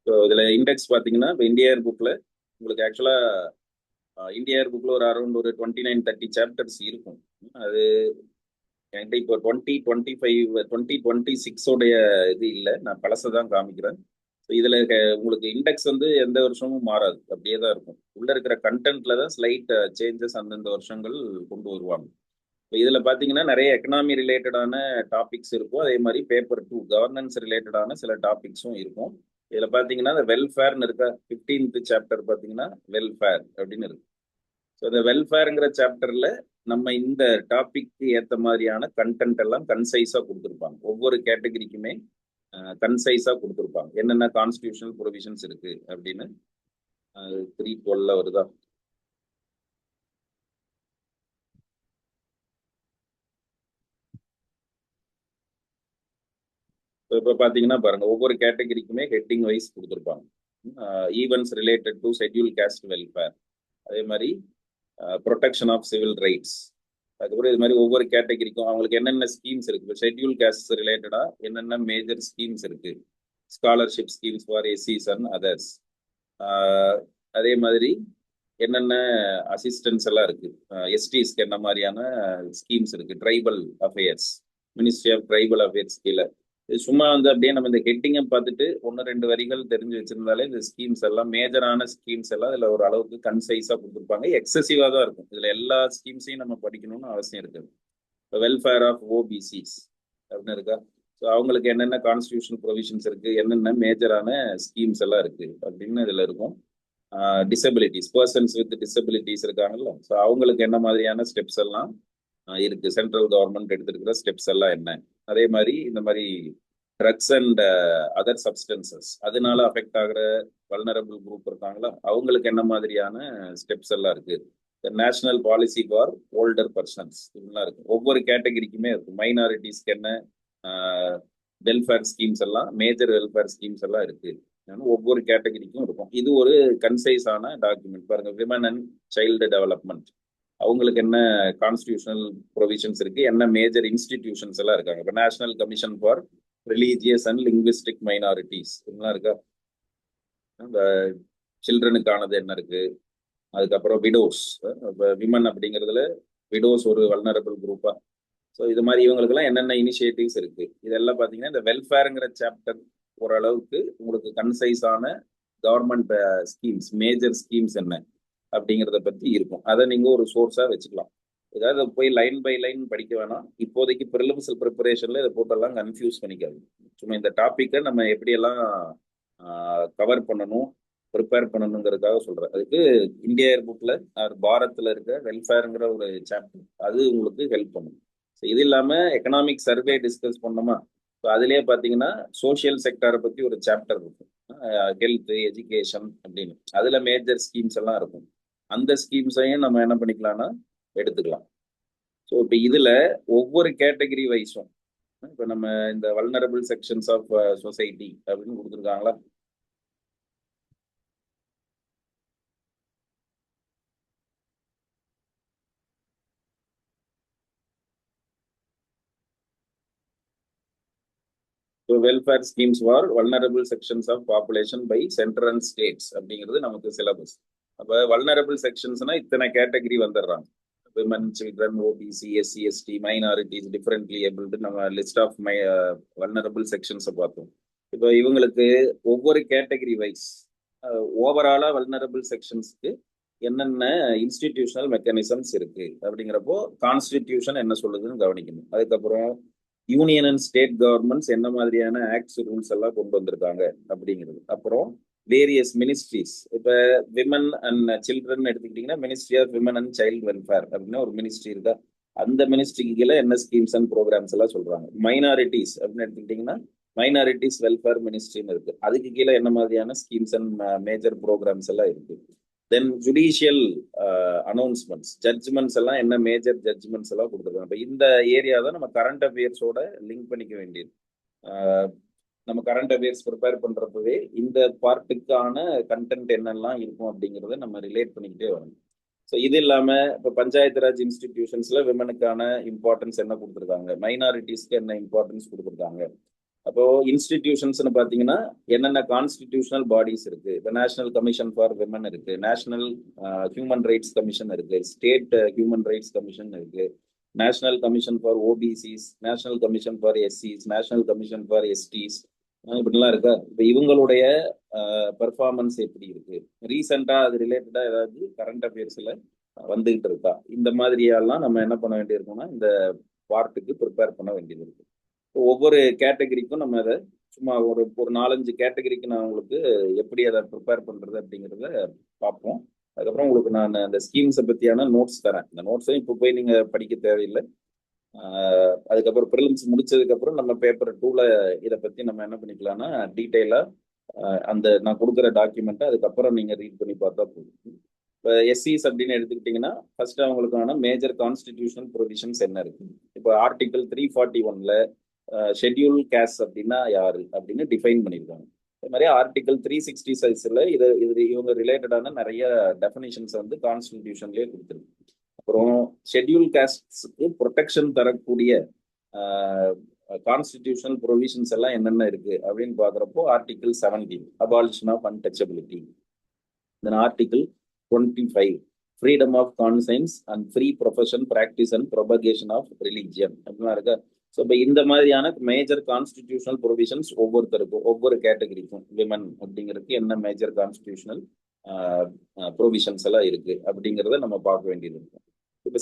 ஸோ இதுல இண்டெக்ஸ் பாத்தீங்கன்னா இப்போ இந்தியா இயர் புக்ல உங்களுக்கு ஆக்சுவலா இந்தியா இயர் புக்ல ஒரு அரௌண்ட் ஒரு 29-30 சாப்டர்ஸ் இருக்கும். அது என்கிட்ட இப்போ 2025 2026 இது இல்லை, நான் பழசை தான் காமிக்கிறேன். இதுல உங்களுக்கு இண்டெக்ஸ் வந்து எந்த வருஷமும் மாறாது, அப்படியே தான் இருக்கும். உள்ள இருக்கிற கண்டென்ட்ல தான் ஸ்லைட் சேஞ்சஸ் அந்தந்த வருஷங்கள் கொண்டு வருவாங்க. இப்போ இதுல பாத்தீங்கன்னா நிறைய எக்கனாமி ரிலேட்டடான டாபிக்ஸ் இருக்கும். அதே மாதிரி பேப்பர் 2 கவர்னன்ஸ் ரிலேட்டடான சில டாபிக்ஸும் இருக்கும். இதுல பாத்தீங்கன்னா வெல்ஃபேர்னு இருக்கா, 15th சாப்டர் பாத்தீங்கன்னா வெல்ஃபேர் அப்படின்னு இருக்கு. ஸோ இந்த வெல்ஃபேருங்கிற சாப்டர்ல நம்ம இந்த டாபிக்கு ஏற்ற மாதிரியான கண்டென்ட் எல்லாம் கன்சைஸா கொடுத்துருப்பாங்க. ஒவ்வொரு கேட்டகரிக்குமே கன்சைஸா கொடுத்துருப்பாங்க என்னென்ன கான்ஸ்டியூஷனல் ப்ரொவிஷன்ஸ் இருக்கு அப்படின்னு. 312 வருதா? இப்போ பார்த்தீங்கன்னா பாருங்க, ஒவ்வொரு கேட்டகரிக்குமே ஹெட்டிங் வைஸ் கொடுத்துருப்பாங்க. Events related to schedule cost welfare, அதே மாதிரி ப்ரொடெக்ஷன் ஆஃப் சிவில் ரைட்ஸ். அதுக்கப்புறம் இது மாதிரி ஒவ்வொரு கேட்டகரிக்கும் அவங்களுக்கு என்னென்ன ஸ்கீம்ஸ் இருக்கு. இப்போ ஷெட்யூல் காஸ்ட் ரிலேட்டடா என்னென்ன மேஜர் ஸ்கீம்ஸ் இருக்கு. ஸ்காலர்ஷிப் ஸ்கீம்ஸ் ஃபார் எஸ்சிஸ் அண்ட் அதர்ஸ். அதே மாதிரி என்னென்ன அசிஸ்டன்ஸ் எல்லாம் இருக்கு. எஸ்டிஸ்க்கு என்ன மாதிரியான ஸ்கீம்ஸ் இருக்கு. Tribal affairs, ministry of tribal affairs கீழே. இது சும்மா வந்து அப்படியே நம்ம இந்த ஹெட்டிங்கை பார்த்துட்டு 1-2 வரிகள் தெரிஞ்சு வச்சிருந்தாலே இந்த ஸ்கீம்ஸ் எல்லாம் மேஜரான ஸ்கீம்ஸ் எல்லாம் இதுல ஒரு அளவுக்கு கன்சைஸா கொடுத்துருப்பாங்க. எக்ஸசிவா தான் இருக்கும். இதுல எல்லா ஸ்கீம்ஸையும் நம்ம படிக்கணும்னு அவசியம் இருக்காது. வெல்ஃபேர் ஆஃப் ஓபிசிஸ் அப்படின்னு இருக்கா. ஸோ அவங்களுக்கு என்னென்ன கான்ஸ்டியூஷன் ப்ரொவிஷன்ஸ் இருக்கு, என்னென்ன மேஜரான ஸ்கீம்ஸ் எல்லாம் இருக்கு அப்படின்னு இதுல இருக்கும். டிசபிலிட்டிஸ், பர்சன்ஸ் வித் டிசபிலிட்டிஸ் இருக்காங்கல்ல, ஸோ அவங்களுக்கு என்ன மாதிரியான ஸ்டெப்ஸ் எல்லாம் இருக்கு, சென்ட்ரல் கவர்மெண்ட் எடுத்திருக்கிற ஸ்டெப்ஸ் எல்லாம் என்ன. அதே மாதிரி இந்த மாதிரி ட்ரக்ஸ் அண்ட் அதர் சப்ஸ்டன்சஸ் அதனால அஃபெக்ட் ஆகிற வல்னரபிள் குரூப் இருக்காங்களா, அவங்களுக்கு என்ன மாதிரியான ஸ்டெப்ஸ் எல்லாம் இருக்கு. National policy for older persons இதெல்லாம் இருக்கு. ஒவ்வொரு கேட்டகரிக்குமே இருக்கு. மைனாரிட்டிஸ்க்கு என்ன வெல்ஃபேர் ஸ்கீம்ஸ் எல்லாம், மேஜர் வெல்ஃபேர் ஸ்கீம்ஸ் எல்லாம் இருக்கு. ஒவ்வொரு கேட்டகரிக்கும் இருக்கும். இது ஒரு கன்சைஸான டாக்குமெண்ட். பாருங்க, விமன் அண்ட் சைல்டு டெவலப்மெண்ட் அவங்களுக்கு என்ன கான்ஸ்டியூஷனல் ப்ரொவிஷன்ஸ் இருக்கு, என்ன மேஜர் இன்ஸ்டிடியூஷன்ஸ் எல்லாம் இருக்காங்க. இப்போ National Commission for religious and linguistic minorities இதெல்லாம் இருக்கா. இந்த சில்ட்ரனுக்கானது என்ன இருக்கு. அதுக்கப்புறம் விடோஸ், விமன் அப்படிங்கிறதுல விடோஸ் ஒரு வல்னரபிள் குரூப்பா. ஸோ இது மாதிரி இவங்களுக்கெல்லாம் என்னென்ன இனிஷியேட்டிவ்ஸ் இருக்கு. இதெல்லாம் பார்த்தீங்கன்னா இந்த வெல்ஃபேருங்கிற சாப்டர் ஓரளவுக்கு உங்களுக்கு கன்சைஸான கவர்மெண்ட் ஸ்கீம்ஸ், மேஜர் ஸ்கீம்ஸ் என்ன அப்படிங்கிறத பற்றி இருக்கும். அதை நீங்கள் ஒரு சோர்ஸாக வச்சுக்கலாம். ஏதாவது போய் லைன் பை லைன் படிக்க வேணாம். இப்போதைக்கு ப்ரிலிம்ஸ் ப்ரிப்பரேஷனில் இதை போட்டெல்லாம் கன்ஃபியூஸ் பண்ணிக்காது. சும்மா இந்த டாப்பிக்கை நம்ம எப்படியெல்லாம் கவர் பண்ணணும், ப்ரிப்பேர் பண்ணணுங்கிறதுக்காக சொல்கிறேன். அதுக்கு இந்தியா இயர் புக்கில் பாரத்தில் இருக்க வெல்ஃபேருங்கிற ஒரு சாப்டர் அது உங்களுக்கு ஹெல்ப் பண்ணும். ஸோ இது இல்லாமல் எக்கனாமிக் சர்வே டிஸ்கஸ் பண்ணோமா, ஸோ அதுலேயே பார்த்தீங்கன்னா சோஷியல் செக்டாரை பற்றி ஒரு சாப்டர் இருக்கும். ஹெல்த், எஜுகேஷன் அப்படின்னு அதில் மேஜர் ஸ்கீம்ஸ் எல்லாம் இருக்கும். அந்த ஸ்கீம்ஸையும் நம்ம என்ன பண்ணிக்கலாம்னா எடுத்துக்கலாம். ஸோ இப்போ இதில் ஒவ்வொரு கேட்டகரி வைஸும் இப்போ நம்ம இந்த வல்னரபிள் செக்ஷன்ஸ் ஆஃப் சொசைட்டி அப்படின்னு கொடுத்துருக்காங்களா. So welfare schemes for vulnerable sections of population by centre and states அப்படிங்கிறது நமக்கு சிலபஸ். அப்போ வல்னரபிள் செக்ஷன்ஸ்னா இத்தனை கேட்டகரி வந்துடுறாங்க. Women, children, OBC, SC, ST, minorities, differently abled நம்ம லிஸ்ட் ஆஃப் வல்னரபிள் செக்ஷன்ஸை பார்த்தோம். இப்போ இவங்களுக்கு ஒவ்வொரு கேட்டகரி வைஸ் ஓவராலா வல்னரபிள் செக்ஷன்ஸ்க்கு என்னென்ன இன்ஸ்டிடியூஷனல் மெக்கானிசம்ஸ் இருக்கு அப்படிங்கிறப்போ கான்ஸ்டிடியூஷன் என்ன சொல்லுதுன்னு கவனிக்கணும். அதுக்கப்புறம் யூனியன் அண்ட் ஸ்டேட் கவர்மெண்ட்ஸ் என்ன மாதிரியான ஆக்ட்ஸ், ரூல்ஸ் எல்லாம் கொண்டு வந்திருக்காங்க அப்படிங்கிறது. அப்புறம் வேரியஸ் மினிஸ்ட்ரிஸ், இப்போ விமன் அண்ட் சில்ட்ரன் எடுத்துக்கிட்டீங்கன்னா ministry of women and child welfare அப்படின்னு ஒரு மினிஸ்ட்ரி இருக்கா. அந்த மினிஸ்ட்ரிக்கு கீழே என்ன ஸ்கீம்ஸ் அண்ட் ப்ரோக்ராம்ஸ் எல்லாம் சொல்றாங்க. மைனாரிட்டிஸ் அப்படின்னு எடுத்துக்கிட்டீங்கன்னா மைனாரிட்டிஸ் வெல்ஃபேர் மினிஸ்ட்ரின்னு இருக்கு. அதுக்கு கீழே என்ன மாதிரியான ஸ்கீம்ஸ் அண்ட் மேஜர் ப்ரோக்ராம்ஸ் எல்லாம் இருக்கு. தென் ஜுடிஷியல் அனௌன்ஸ்மெண்ட்ஸ், ஜட்ஜ்மெண்ட்ஸ் எல்லாம் என்ன மேஜர் ஜட்ஜ்மெண்ட்ஸ் எல்லாம் கொடுத்துருக்காங்க. இப்போ இந்த ஏரியா தான் நம்ம கரண்ட் அஃபேர்ஸோட லிங்க் பண்ணிக்க வேண்டியது. நம்ம கரண்ட் அஃபேர்ஸ் ப்ரிப்பேர் பண்றப்பவே இந்த பார்ட்டுக்கான கண்டென்ட் என்னெல்லாம் இருக்கும் அப்படிங்கிறத நம்ம ரிலேட் பண்ணிக்கிட்டே வரணும். ஸோ இது இல்லாம இப்போ பஞ்சாயத்து ராஜ் இன்ஸ்டிடியூஷன்ஸ்ல விமனுக்கான இம்பார்ட்டன்ஸ் என்ன கொடுத்துருக்காங்க, மைனாரிட்டிஸ்க்கு என்ன இம்பார்ட்டன்ஸ் கொடுத்துருக்காங்க. அப்போ இன்ஸ்டிடியூஷன்ஸ்னு பார்த்தீங்கன்னா என்னென்ன கான்ஸ்டிடியூஷனல் பாடிஸ் இருக்கு. இப்போ நேஷனல் கமிஷன் ஃபார் விமன் இருக்கு, நேஷனல் ஹியூமன் ரைட்ஸ் கமிஷன் இருக்கு, ஸ்டேட் ஹியூமன் ரைட்ஸ் கமிஷன் இருக்கு, National Commission for OBCs, National Commission for எஸ்சிஸ், நேஷனல் கமிஷன் ஃபார் எஸ்டிஸ், இப்படிலாம் இருக்கா. இப்போ இவங்களுடைய பெர்ஃபார்மன்ஸ் எப்படி இருக்கு, ரீசெண்டா அது ரிலேட்டடா ஏதாவது கரண்ட் அஃபேர்ஸ்ல வந்துகிட்டு இருக்கா, இந்த மாதிரியெல்லாம் நம்ம என்ன பண்ண வேண்டியிருக்கோம்னா இந்த பார்ட்டுக்கு ப்ரிப்பேர் பண்ண வேண்டியது இருக்கு. ஒவ்வொரு கேட்டகரிக்கும் நம்ம அதை சும்மா ஒரு 4-5 கேட்டகரிக்கு நான் உங்களுக்கு எப்படி அதை ப்ரிப்பேர் பண்றது அப்படிங்கிறத பார்ப்போம். அதுக்கப்புறம் உங்களுக்கு நான் அந்த ஸ்கீம்ஸை பற்றியான நோட்ஸ் தரேன். இந்த நோட்ஸையும் இப்போ போய் நீங்கள் படிக்க தேவையில்லை. அதுக்கப்புறம் ப்ரிலிம்ஸ் முடிச்சதுக்கப்புறம் நம்ம பேப்பர் 2ல இதை பற்றி நம்ம என்ன பண்ணிக்கலாம்னா டீட்டெயிலாக அந்த நான் கொடுக்குற டாக்குமெண்ட்டை அதுக்கப்புறம் நீங்கள் ரீட் பண்ணி பார்த்தா போதும். இப்போ எஸ்சிஸ் அப்படின்னு எடுத்துக்கிட்டிங்கன்னா ஃபர்ஸ்ட் அவங்களுக்கான மேஜர் கான்ஸ்டிடியூஷனல் ப்ரொவிஷன்ஸ் என்ன இருக்கு. இப்போ ஆர்டிகல் 341ல ஷெட்யூல் கேஸ்ட் அப்படின்னா யாரு அப்படின்னு டிஃபைன் பண்ணியிருக்காங்க. அதே மாதிரி ஆர்டிகல் 366ல இவங்க ரிலேட்டடான நிறைய டெஃபினிஷன்ஸ் வந்து கான்ஸ்டிடியூஷன்லேயே கொடுத்துருக்கு. அப்புறம் ஷெட்யூல் காஸ்ட்ஸுக்கு ப்ரொடெக்ஷன் தரக்கூடிய கான்ஸ்டிடியூஷனல் ப்ரொவிஷன்ஸ் எல்லாம் என்னென்ன இருக்கு அப்படின்னு பாக்குறப்போ article 17 abolition of untouchability, then article 25 freedom of conscience and free profession practice and propagation of religion அப்படின்னா இருக்கா. ஸோ இப்போ இந்த மாதிரியான மேஜர் கான்ஸ்டிடியூஷனல் ப்ரொவிஷன்ஸ் ஒவ்வொருத்தருக்கும் ஒவ்வொரு கேட்டகரிக்கும் விமன் அப்படிங்கிறதுக்கு என்ன மேஜர் கான்ஸ்டிடியூஷனல் ப்ரொவிஷன்ஸ் எல்லாம் இருக்கு அப்படிங்கிறத நம்ம பார்க்க வேண்டியது இருக்கும். இப்போ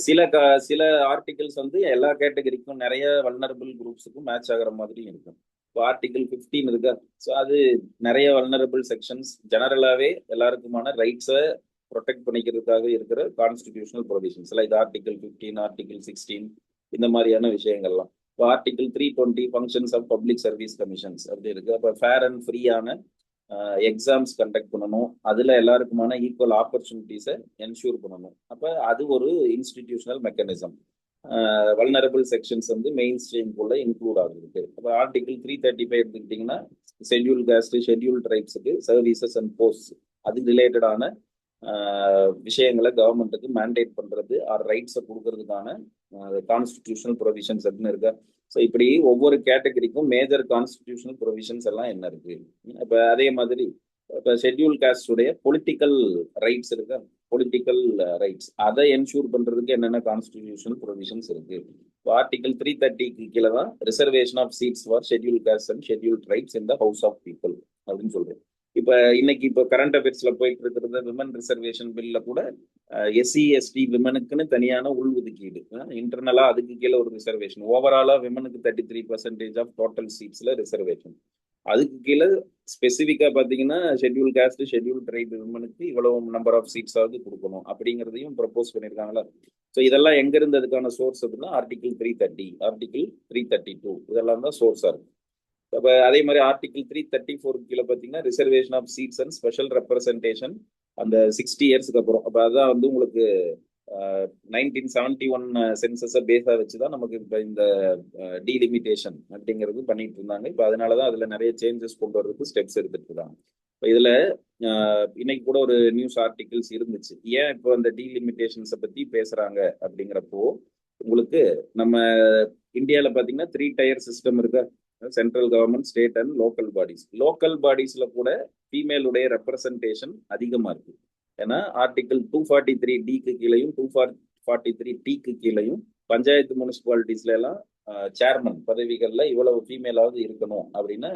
சில ஆர்டிகல்ஸ் வந்து எல்லா கேட்டகரிக்கும் நிறைய வல்னரபிள் குரூப்ஸுக்கும் மேட்ச் ஆகிற மாதிரி இருக்கும். இப்போ ஆர்டிகல் 15 இருக்கா. ஸோ அது நிறைய வல்னரபிள் செக்ஷன்ஸ் ஜெனரலாகவே எல்லாருக்குமான ரைட்ஸை ப்ரொடெக்ட் பண்ணிக்கிறதுக்காக இருக்கிற கான்ஸ்டிடியூஷனல் ப்ரொவிஷன்ஸ் எல்லாம் இது ஆர்டிகல் 15, ஆர்டிகல் 16 இந்த மாதிரியான விஷயங்கள்லாம். இப்போ article 320 functions of public service commissions அப்படி இருக்கு. அப்போ ஃபேர் அண்ட் ஃப்ரீயான எக்ஸாம்ஸ் கண்டக்ட் பண்ணணும், அதுல எல்லாருக்குமான ஈக்குவல் ஆப்பர்ச்சுனிட்டிஸை என்ஷூர் பண்ணணும். அப்போ அது ஒரு இன்ஸ்டிடியூஷனல் மெக்கானிசம். வல்னரபிள் செக்ஷன்ஸ் வந்து மெயின் ஸ்ட்ரீம்குள்ள இன்க்ளூட் ஆகுது. அப்போ ஆர்டிகல் 335 எடுத்துக்கிட்டிங்கன்னா ஷெட்யூல் காஸ்ட், ஷெட்யூல் ட்ரைப்ஸுக்கு சர்வீசஸ் அண்ட் போஸ்ட் அது ரிலேட்டடான விஷயங்களை கவர்மெண்ட்டுக்கு மேண்டேட் பண்றது ஆர் ரைட்ஸை கொடுக்கறதுக்கான கான்ஸ்டிடியூஷனல் ப்ரொவிஷன்ஸ் அப்படின்னு இருக்கா. ஸோ இப்படி ஒவ்வொரு கேட்டகரிக்கும் மேஜர் கான்ஸ்டிடியூஷனல் ப்ரொவிஷன்ஸ் எல்லாம் என்ன இருக்கு. இப்போ அதே மாதிரி இப்போ ஷெட்யூல் காஸ்டுடைய பொலிட்டிக்கல் ரைட்ஸ் இருக்கா, பொலிட்டிக்கல் ரைட்ஸ் அதை என்ஷூர் பண்றதுக்கு என்னென்ன கான்ஸ்டிடியூஷனல் ப்ரொவிஷன்ஸ் இருக்கு. ஆர்டிகல் 330க்கு கீழே தான் reservation of seats for schedule caste and schedule tribes in the house of people அப்படின்னு சொல்றோம். இப்போ கரண்ட் அஃபேர்ஸ்ல போயிட்டு இருக்கிறது விமன் ரிசர்வேஷன் பில்ல கூட எஸ்சி எஸ்டி விமனுக்குன்னு தனியான உள்ஒதுக்கீடு, இன்டர்னலா அதுக்கு கீழே ஒரு ரிசர்வேஷன், ஓவராலா விமனுக்கு 33% ஆஃப் டோட்டல் சீட்ஸ்ல ரிசர்வேஷன், அதுக்கு கீழே ஸ்பெசிஃபிக்கா பாத்தீங்கன்னா ஷெட்யூல் காஸ்ட், ஷெட்யூல் ட்ரைப் விமனுக்கு இவ்வளவு நம்பர் ஆஃப் சீட்ஸ் ஆகுது கொடுக்கணும் அப்படிங்கிறதையும் ப்ரப்போஸ் பண்ணியிருக்காங்களா. ஸோ இதெல்லாம் எங்க இருந்து அதுக்கான சோர்ஸ் அப்படின்னா ஆர்டிகிள் 330, ஆர்டிகிள் 332 இதெல்லாம் தான் சோர்ஸா இருக்கு. அப்போ அதே மாதிரி ஆர்டிகிள் 334 கீழே பார்த்தீங்கன்னா reservation of seats and special representation அந்த 60 இயர்ஸ்க்கு அப்புறம். அப்போ அதான் வந்து உங்களுக்கு 1971 சென்சஸை பேஸாக வச்சு தான் நமக்கு இப்போ இந்த டீலிமிட்டேஷன் அப்படிங்கிறது பண்ணிட்டு இருந்தாங்க. இப்போ அதனால தான் அதில் நிறைய சேஞ்சஸ் கொண்டு வரதுக்கு ஸ்டெப்ஸ் எடுத்துட்டு இருக்காங்க. இப்போ இதில் இன்னைக்கு கூட ஒரு நியூஸ் ஆர்டிகிள்ஸ் இருந்துச்சு, ஏன் இப்போ அந்த டீலிமிட்டேஷன்ஸை பற்றி பேசுகிறாங்க அப்படிங்கிறப்போ உங்களுக்கு நம்ம இந்தியாவில் பார்த்தீங்கன்னா 3 டயர் சிஸ்டம் இருக்கு, central government, state and local bodies. Local பாடிஸ்ல கூட ஃபீமேலுடைய ரெப்ரசன்டேஷன் அதிகமா இருக்கு. ஏன்னா ஆர்டிகிள் 243 கீழையும் 243 கீழையும் பஞ்சாயத்து முனிசிபாலிட்டிஸ்ல எல்லாம் சேர்மன் பதவிகள்ல இவ்வளவு ஃபீமேலாவது இருக்கணும் அப்படின்னு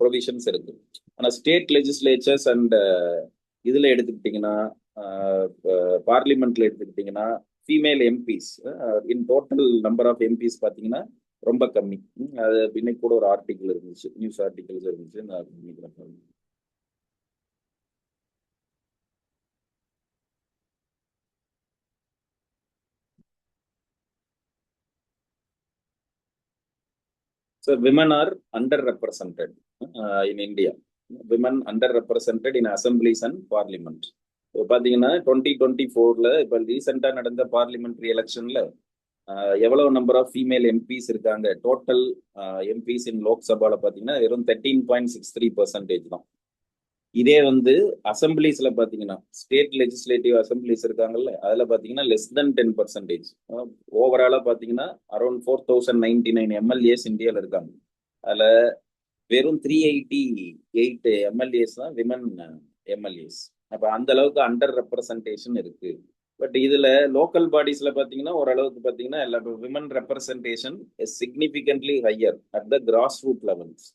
ப்ரொவிஷன்ஸ் இருக்கு. ஆனா ஸ்டேட் லெஜிஸ்லேச்சர்ஸ் அண்ட் இதுல எடுத்துக்கிட்டீங்கன்னா பார்லிமெண்ட்ல எடுத்துக்கிட்டீங்கன்னா female MPs in total number of MPs பார்த்தீங்கன்னா ரொம்ப கம்மி. அது இன்னைக்கு கூட ஒரு ஆர்டிகிள் இருந்துச்சு, நியூஸ் ஆர்டிகிள்ஸ் இருந்துச்சு. So women are underrepresented in India. Women underrepresented in assemblies and parliament. இப்போ பார்த்தீங்கன்னா 2024ல இப்போ ரீசெண்டாக நடந்த பார்லிமெண்ட்ரி எலெக்ஷன்ல எவ்வளவு நம்பர் ஆஃப் ஃபீமேல் எம்பிஸ் இருக்காங்க, டோட்டல் எம்பிஸ் இன் லோக்சபால பார்த்தீங்கன்னா வெறும் 13.63% தான். இதே வந்து அசம்பிளிஸ்ல பாத்தீங்கன்னா ஸ்டேட் லெஜிஸ்லேட்டிவ் அசம்பிளிஸ் இருக்காங்கல்ல, அதுல பாத்தீங்கன்னா லெஸ் தென் 10%. ஓவராலா பாத்தீங்கன்னா அரௌண்ட் 4099 எம்எல்ஏஸ் இந்தியாவில் இருக்காங்க. அதுல வெறும் 388 எம்எல்ஏஸ் தான் விமன் எம்எல்ஏஸ். அப்ப அந்த அளவுக்கு அண்டர் ரெப்ரசன்டேஷன் இருக்கு. பட் இதுல லோக்கல் பாடிஸ்ல பாத்தீங்கன்னா ஓரளவுக்கு பாத்தீங்கன்னா எல்லா women representation is significantly higher at the grass root levels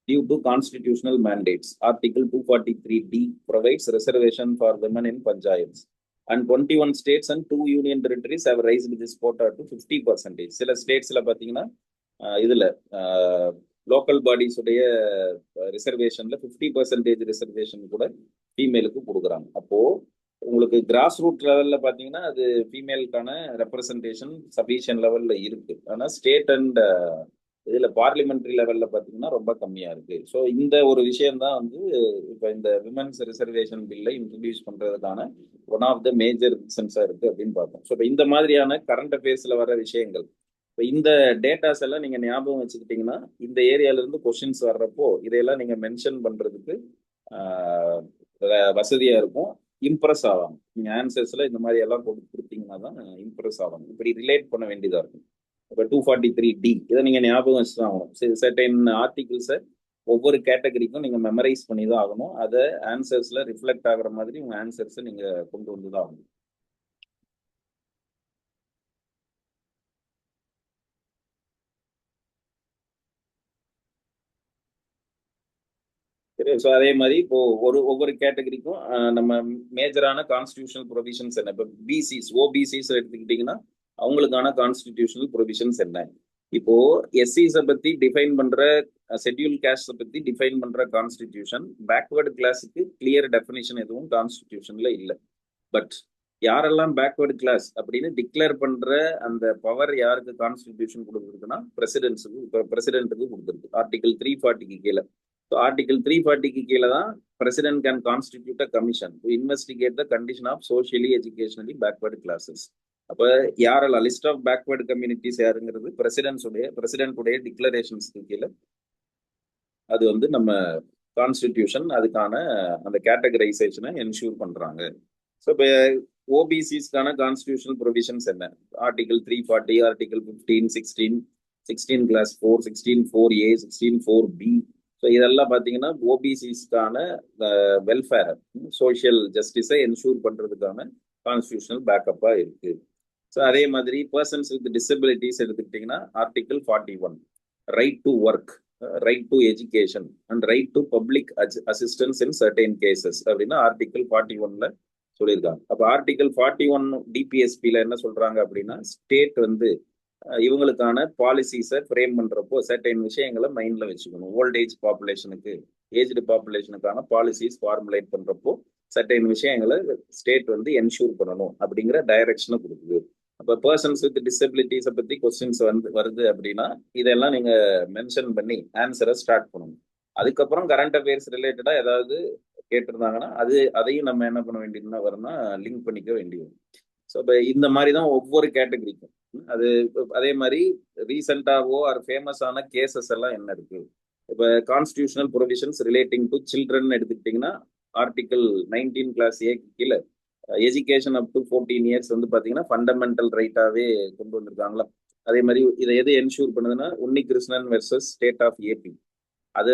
due to constitutional mandates. Article 243D provides reservation for women in panchayats. And 21 states and 2 union territories have raised this quota to 50%. சில ஸ்டேட்ஸ்ல பாத்தீங்கன்னா இதுல local bodies உடைய ரிசர்வேஷன்ல 50% reservation கூட ஃபீமேலுக்கு கொடுக்குறாங்க. அப்போ உங்களுக்கு cross root லெவல்ல பாத்தீங்கன்னா அது ஃபீமேலுக்கான ரெப்ரசன்டேஷன் சஃபிஷியன்ட் லெவல்ல இருக்கு. ஆனா ஸ்டேட் அண்ட் இதுல பார்லிமெண்ட்ரி லெவல்ல பாத்தீங்கன்னா ரொம்ப கம்மியா இருக்கு. ஸோ இந்த ஒரு விஷயம் தான் வந்து இப்போ இந்த விமன்ஸ் ரிசர்வேஷன் பில்லை இன்ட்ரடியூஸ் பண்றதுக்கான ஒன் ஆஃப் த மேஜர் ரீசன்ஸா இருக்கு அப்படின்னு பார்த்தோம். ஸோ இப்போ இந்த மாதிரியான கரண்ட் அஃபேர்ஸ்ல வர விஷயங்கள், இப்போ இந்த டேட்டாஸ் எல்லாம் நீங்க ஞாபகம் வச்சுக்கிட்டீங்கன்னா இந்த ஏரியால இருந்து கொஸ்டின்ஸ் வர்றப்போ இதையெல்லாம் நீங்க மென்ஷன் பண்றதுக்கு வசதியா இருக்கும். இம்ப்ரெஸ் ஆவாங்க. நீங்க ஆன்சர்ஸ்ல இந்த மாதிரி எல்லாம் கொடுத்தீங்கன்னா தான் இம்ப்ரெஸ் ஆவாங்க. இப்படி ரிலேட் பண்ண வேண்டியதா இருக்கும். இப்போ 243D இதை நீங்க ஞாபகம் வச்சு தான் ஆகணும். சர்டைன் ஆர்டிகிள்ஸை ஒவ்வொரு கேட்டகரிக்கும் நீங்க மெமரைஸ் பண்ணி தான் ஆகணும். அதை ஆன்சர்ஸ்ல ரிஃப்ளெக்ட் ஆகுற மாதிரி உங்க ஆன்சர்ஸை நீங்க கொண்டு வந்து தான் ஆகணும். சரி, ஸோ அதே மாதிரி இப்போ ஒவ்வொரு கேட்டகரிக்கும் நம்ம மேஜரான கான்ஸ்டிடியூஷனல் ப்ரொவிஷன்ஸ் என்ன, இப்போ பிசிஸ் ஓபிசிஸ் எடுத்துக்கிட்டீங்கன்னா அவங்களுக்கான கான்ஸ்டிடியூஷனல் ப்ரொவிஷன்ஸ் என்ன, இப்போ எஸ்சிஸை பத்தி டிஃபைன் பண்ற ஷெட்யூல் கேஸ்ட பத்தி டிஃபைன் பண்ற கான்ஸ்டிடியூஷன் பேக்வேர்டு கிளாஸுக்கு கிளியர் டெஃபினிஷன் எதுவும் கான்ஸ்டிடியூஷன்ல இல்லை. பட் யாரெல்லாம் பேக்வேர்டு கிளாஸ் அப்படின்னு டிக்ளேர் பண்ற அந்த பவர் யாருக்கு கான்ஸ்டிடியூஷன் கொடுத்துருக்குன்னா பிரசிடென்ட்டுக்கு கொடுத்துருக்கு ஆர்டிகல் 340 கீழே. ஆர்டிகல் 340 கீழே தான் president can constitute a commission to investigate the condition of socially educationally backward classes. அப்ப யாரெல்லாம் லிஸ்ட் ஆஃப் பேக்வேர்டு கம்யூனிட்டிஸ் யாருங்கிறது பிரசிடென்ட்டுடைய டிக்ளரேஷன்ஸ்க்கு கீழே அது வந்து நம்ம கான்ஸ்டிடியூஷன் அதுக்கான அந்த கேட்டகரைசேஷனை என்ஷூர் பண்றாங்க. ஸோ இப்போ ஓபிசிஸ்க்கான கான்ஸ்டியூஷனல் ப்ரொவிஷன்ஸ் என்ன, article 340, article 15, 16 clause 4, 16(4)A, 16(4)B. So இதெல்லாம் பார்த்தீங்கன்னா ஓபிசிஸ்க்கான வெல்ஃபேர் சோஷியல் ஜஸ்டிஸை என்ஷூர் பண்றதுக்கான கான்ஸ்டியூஷனல் பேக்கப்பா இருக்கு. ஸோ அதே மாதிரி பர்சன்ஸ் வித் டிசபிலிட்டிஸ் எடுத்துக்கிட்டிங்கன்னா article 41 right to work, right to education and right to public assistance in certain cases அப்படின்னா ஆர்டிகல் 41ல சொல்லியிருக்காங்க. அப்போ ஆர்டிகல் 41 டிபிஎஸ்பியில் என்ன சொல்றாங்க அப்படின்னா ஸ்டேட் வந்து இவங்களுக்கான பாலிசிஸை ஃப்ரேம் பண்றப்போ சர்டைன் விஷயங்களை மைண்ட்ல வச்சுக்கணும். ஓல்டேஜ் பாப்புலேஷனுக்கு ஏஜ்டு பாப்புலேஷனுக்கான பாலிசிஸ் ஃபார்முலேட் பண்றப்போ சர்டைன் விஷயங்களை ஸ்டேட் வந்து என்ஷூர் பண்ணணும் அப்படிங்கிற டைரக்ஷனை கொடுக்குது. அப்போ பர்சன்ஸ் வித் டிசபிலிட்டிஸை பத்தி கொஸ்டின்ஸ் வருது அப்படின்னா இதெல்லாம் நீங்க மென்ஷன் பண்ணி ஆன்சரை ஸ்டார்ட் பண்ணணும். அதுக்கப்புறம் கரண்ட் அஃபேர்ஸ் ரிலேட்டடா ஏதாவது கேட்டிருந்தாங்கன்னா அதையும் நம்ம என்ன பண்ண வேண்டியதுன்னா வரணும்னா லிங்க் பண்ணிக்க வேண்டியது. ஸோ இப்போ இந்த மாதிரி தான் ஒவ்வொரு கேட்டகரிக்கும் அது. அதே மாதிரி ரீசெண்டாவோ ஆர் ஃபேமஸான கேசஸ் எல்லாம் என்ன இருக்கு, இப்போ constitutional provisions relating to children எடுத்துக்கிட்டிங்கன்னா ஆர்டிகல் 19 கிளாஸ் A கீழே எஜுகேஷன் அப் டு 14 இயர்ஸ் வந்து பார்த்தீங்கன்னா ஃபண்டமெண்டல் ரைட்டாவே கொண்டு வந்திருக்காங்களா. அதே மாதிரி இதை எது என்ஷூர் பண்ணுதுன்னா Unni Krishnan versus State of AP. அது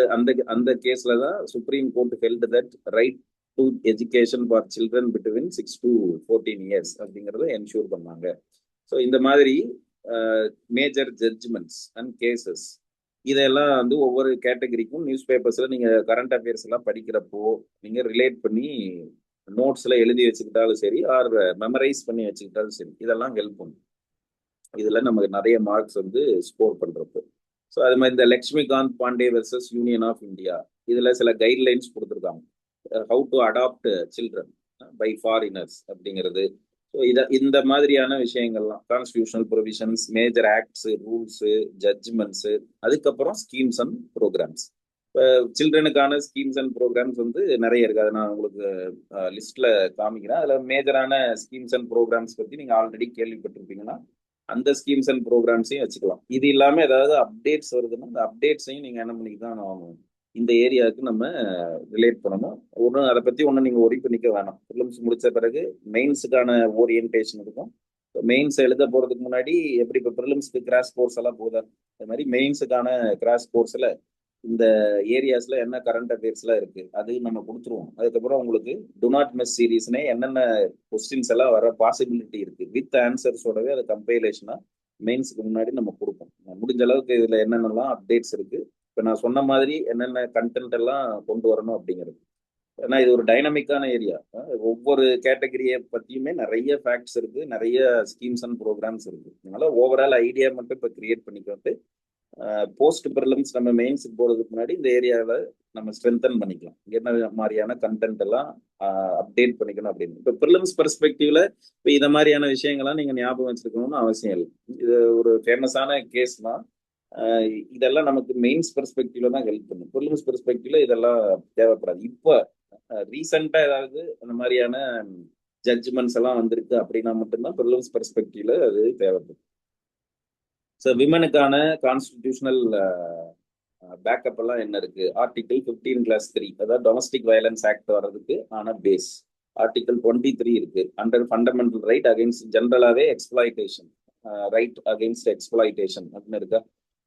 அந்த கேஸ்ல தான் Supreme Court held that right to education for children between 6 to 14 years அப்படிங்கிறத என்ஷூர் பண்ணாங்க. ஸோ இந்த மாதிரி மேஜர் ஜட்ஜ்மெண்ட்ஸ் அண்ட் கேசஸ் இதெல்லாம் வந்து ஒவ்வொரு கேட்டகரிக்கும் நியூஸ் பேப்பர்ஸ்ல நீங்க கரண்ட் அஃபேர்ஸ் எல்லாம் படிக்கிறப்போ நீங்க ரிலேட் பண்ணி நோட்ஸ்ல எழுதி வச்சுக்கிட்டாலும் சரி ஆர் மெமரைஸ் பண்ணி வச்சுக்கிட்டாலும் சரி இதெல்லாம் ஹெல்ப் பண்ணும். இதுல நமக்கு நிறைய மார்க்ஸ் வந்து ஸ்கோர் பண்றப்போ. ஸோ அது மாதிரி இந்த Lakshmikant Pandey versus union of India இதுல சில கைட்லைன்ஸ் கொடுத்துருக்காங்க. How to adopt children by foreigners அப்படிங்கிறது. ஸோ இந்த மாதிரியான விஷயங்கள்லாம் constitutional provisions, major acts, rules, judgments, அதுக்கப்புறம் ஸ்கீம்ஸ் அண்ட் ப்ரோக்ராம்ஸ். இப்போ சில்ட்ரனுக்கான ஸ்கீம்ஸ் அண்ட் ப்ரோக்ராம்ஸ் வந்து நிறைய இருக்கு. அதை நான் உங்களுக்கு லிஸ்ட்ல காமிக்கிறேன். அதுல மேஜரான ஸ்கீம்ஸ் அண்ட் ப்ரோக்ராம்ஸ் பத்தி நீங்க ஆல்ரெடி கேள்விப்பட்டிருப்பீங்கன்னா அந்த ஸ்கீம்ஸ் அண்ட் ப்ரோக்ராம்ஸையும் வச்சுக்கலாம். இது இல்லாம ஏதாவது அப்டேட்ஸ் வருதுன்னா அந்த அப்டேட்ஸையும் நீங்க என்ன பண்ணிக்க தான் ஆகணும், இந்த ஏரியாவுக்கு நம்ம ரிலேட் பண்ணணும். ஒன்றும் அதை பத்தி ஒன்றும் நீங்க ஒரி பண்ணிக்க வேணாம். ப்ரிலிம்ஸ் முடிச்ச பிறகு மெயின்ஸுக்கான ஓரியன்டேஷன் இருக்கும். மெயின்ஸ் எழுத போறதுக்கு முன்னாடி எப்படி இப்போ ப்ரிலிம்ஸ்க்கு கிராஷ் கோர்ஸ் எல்லாம் போதா அது மாதிரி மெயின்ஸுக்கான கிராஷ் கோர்ஸ்ல இந்த ஏரியாஸ்ல என்ன கரண்ட் அஃபேர்ஸ்லாம் இருக்கு அது நம்ம கொடுத்துருவோம். அதுக்கப்புறம் உங்களுக்கு டு நாட் மிஸ் சீரீஸ்னே என்னென்ன கொஸ்டின்ஸ் எல்லாம் வர பாசிபிலிட்டி இருக்கு வித் ஆன்சர்ஸோடவே அது கம்பைலேஷனா மெயின்ஸுக்கு முன்னாடி நம்ம கொடுப்போம். முடிஞ்ச அளவுக்கு இதுல என்னென்னலாம் அப்டேட்ஸ் இருக்கு, இப்போ நான் சொன்ன மாதிரி என்னென்ன கண்டென்ட் எல்லாம் கொண்டு வரணும் அப்படிங்கிறது. ஏன்னா இது ஒரு டைனமிக்கான ஏரியா. ஒவ்வொரு கேட்டகரியை பத்தியுமே நிறைய ஃபேக்ட்ஸ் இருக்கு, நிறைய ஸ்கீம்ஸ் அண்ட் ப்ரோக்ராம்ஸ் இருக்கு. அதனால ஓவரால் ஐடியா மட்டும் இப்போ கிரியேட் பண்ணிக்கிட்டு போஸ்ட் ப்ரிலிம்ஸ் நம்ம மெயின்ஸுக்கு போகிறதுக்கு முன்னாடி இந்த ஏரியாவில் நம்ம ஸ்ட்ரென்தன் பண்ணிக்கலாம். என்ன மாதிரியான கண்டென்ட் எல்லாம் அப்டேட் பண்ணிக்கணும் அப்படின்னு. இப்போ ப்ரிலிம்ஸ் பெர்ஸ்பெக்டிவ்ல இப்போ இதை மாதிரியான விஷயங்கள்லாம் நீங்கள் ஞாபகம் வச்சுருக்கணும்னு அவசியம் இல்லை. இது ஒரு ஃபேமஸான கேஸ் தான். இதெல்லாம் நமக்கு மெயின்ஸ் பெர்ஸ்பெக்டிவ்ல தான் ஹெல்ப் பண்ணும். ப்ரிலிம்ஸ் பெர்ஸ்பெக்டிவ்ல இதெல்லாம் தேவைப்படாது. இப்போ ரீசெண்டாக ஏதாவது அந்த மாதிரியான ஜட்ஜ்மெண்ட்ஸ் எல்லாம் வந்திருக்கு அப்படின்னா மட்டும்தான் ப்ரிலிம்ஸ் பெர்ஸ்பெக்டிவ்ல அது தேவைப்படும். ஸோ விமனுக்கான கான்ஸ்டிடியூஷனல் பேக்கப் எல்லாம் என்ன இருக்கு? ஆர்டிகல் 15(3), அதாவது டொமஸ்டிக் வயலன்ஸ் ஆக்ட் வர்றதுக்கு ஆன பேஸ். ஆர்டிகல் 23 இருக்கு, அண்டர் ஃபண்டமெண்டல் ரைட் அகைன்ஸ்ட், ஜென்ரலாவே எக்ஸ்பிளாய்டேஷன், ரைட் அகைன்ஸ்ட் எக்ஸ்பிளாய்டேஷன் அப்படின்னு இருக்கா.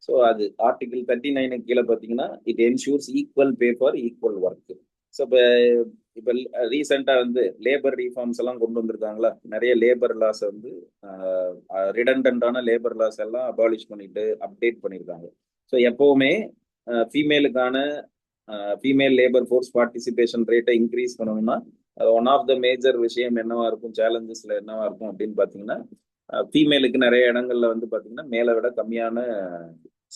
ஸோ அது ஆர்டிகல் 39 கீழே பார்த்தீங்கன்னா it ensures equal pay for equal work. So இப்போ ரீசெண்டாக வந்து லேபர் ரீஃபார்ம்ஸ் எல்லாம் கொண்டு வந்திருக்காங்களா, நிறைய லேபர் லாஸ் வந்து ரிடண்டன்டான லேபர் லாஸ் எல்லாம் அபாலிஷ் பண்ணிட்டு அப்டேட் பண்ணியிருக்காங்க. ஸோ எப்பவுமே ஃபீமேலுக்கான ஃபீமேல் லேபர் ஃபோர்ஸ் பார்ட்டிசிபேஷன் ரேட்டை இன்க்ரீஸ் பண்ணணும்னா ஒன் ஆஃப் த மேஜர் விஷயம் என்னவா இருக்கும், சேலஞ்சஸ்ல என்னவா இருக்கும் அப்படின்னு பார்த்தீங்கன்னா, ஃபீமேலுக்கு நிறைய இடங்கள்ல வந்து பார்த்தீங்கன்னா மேலே விட கம்மியான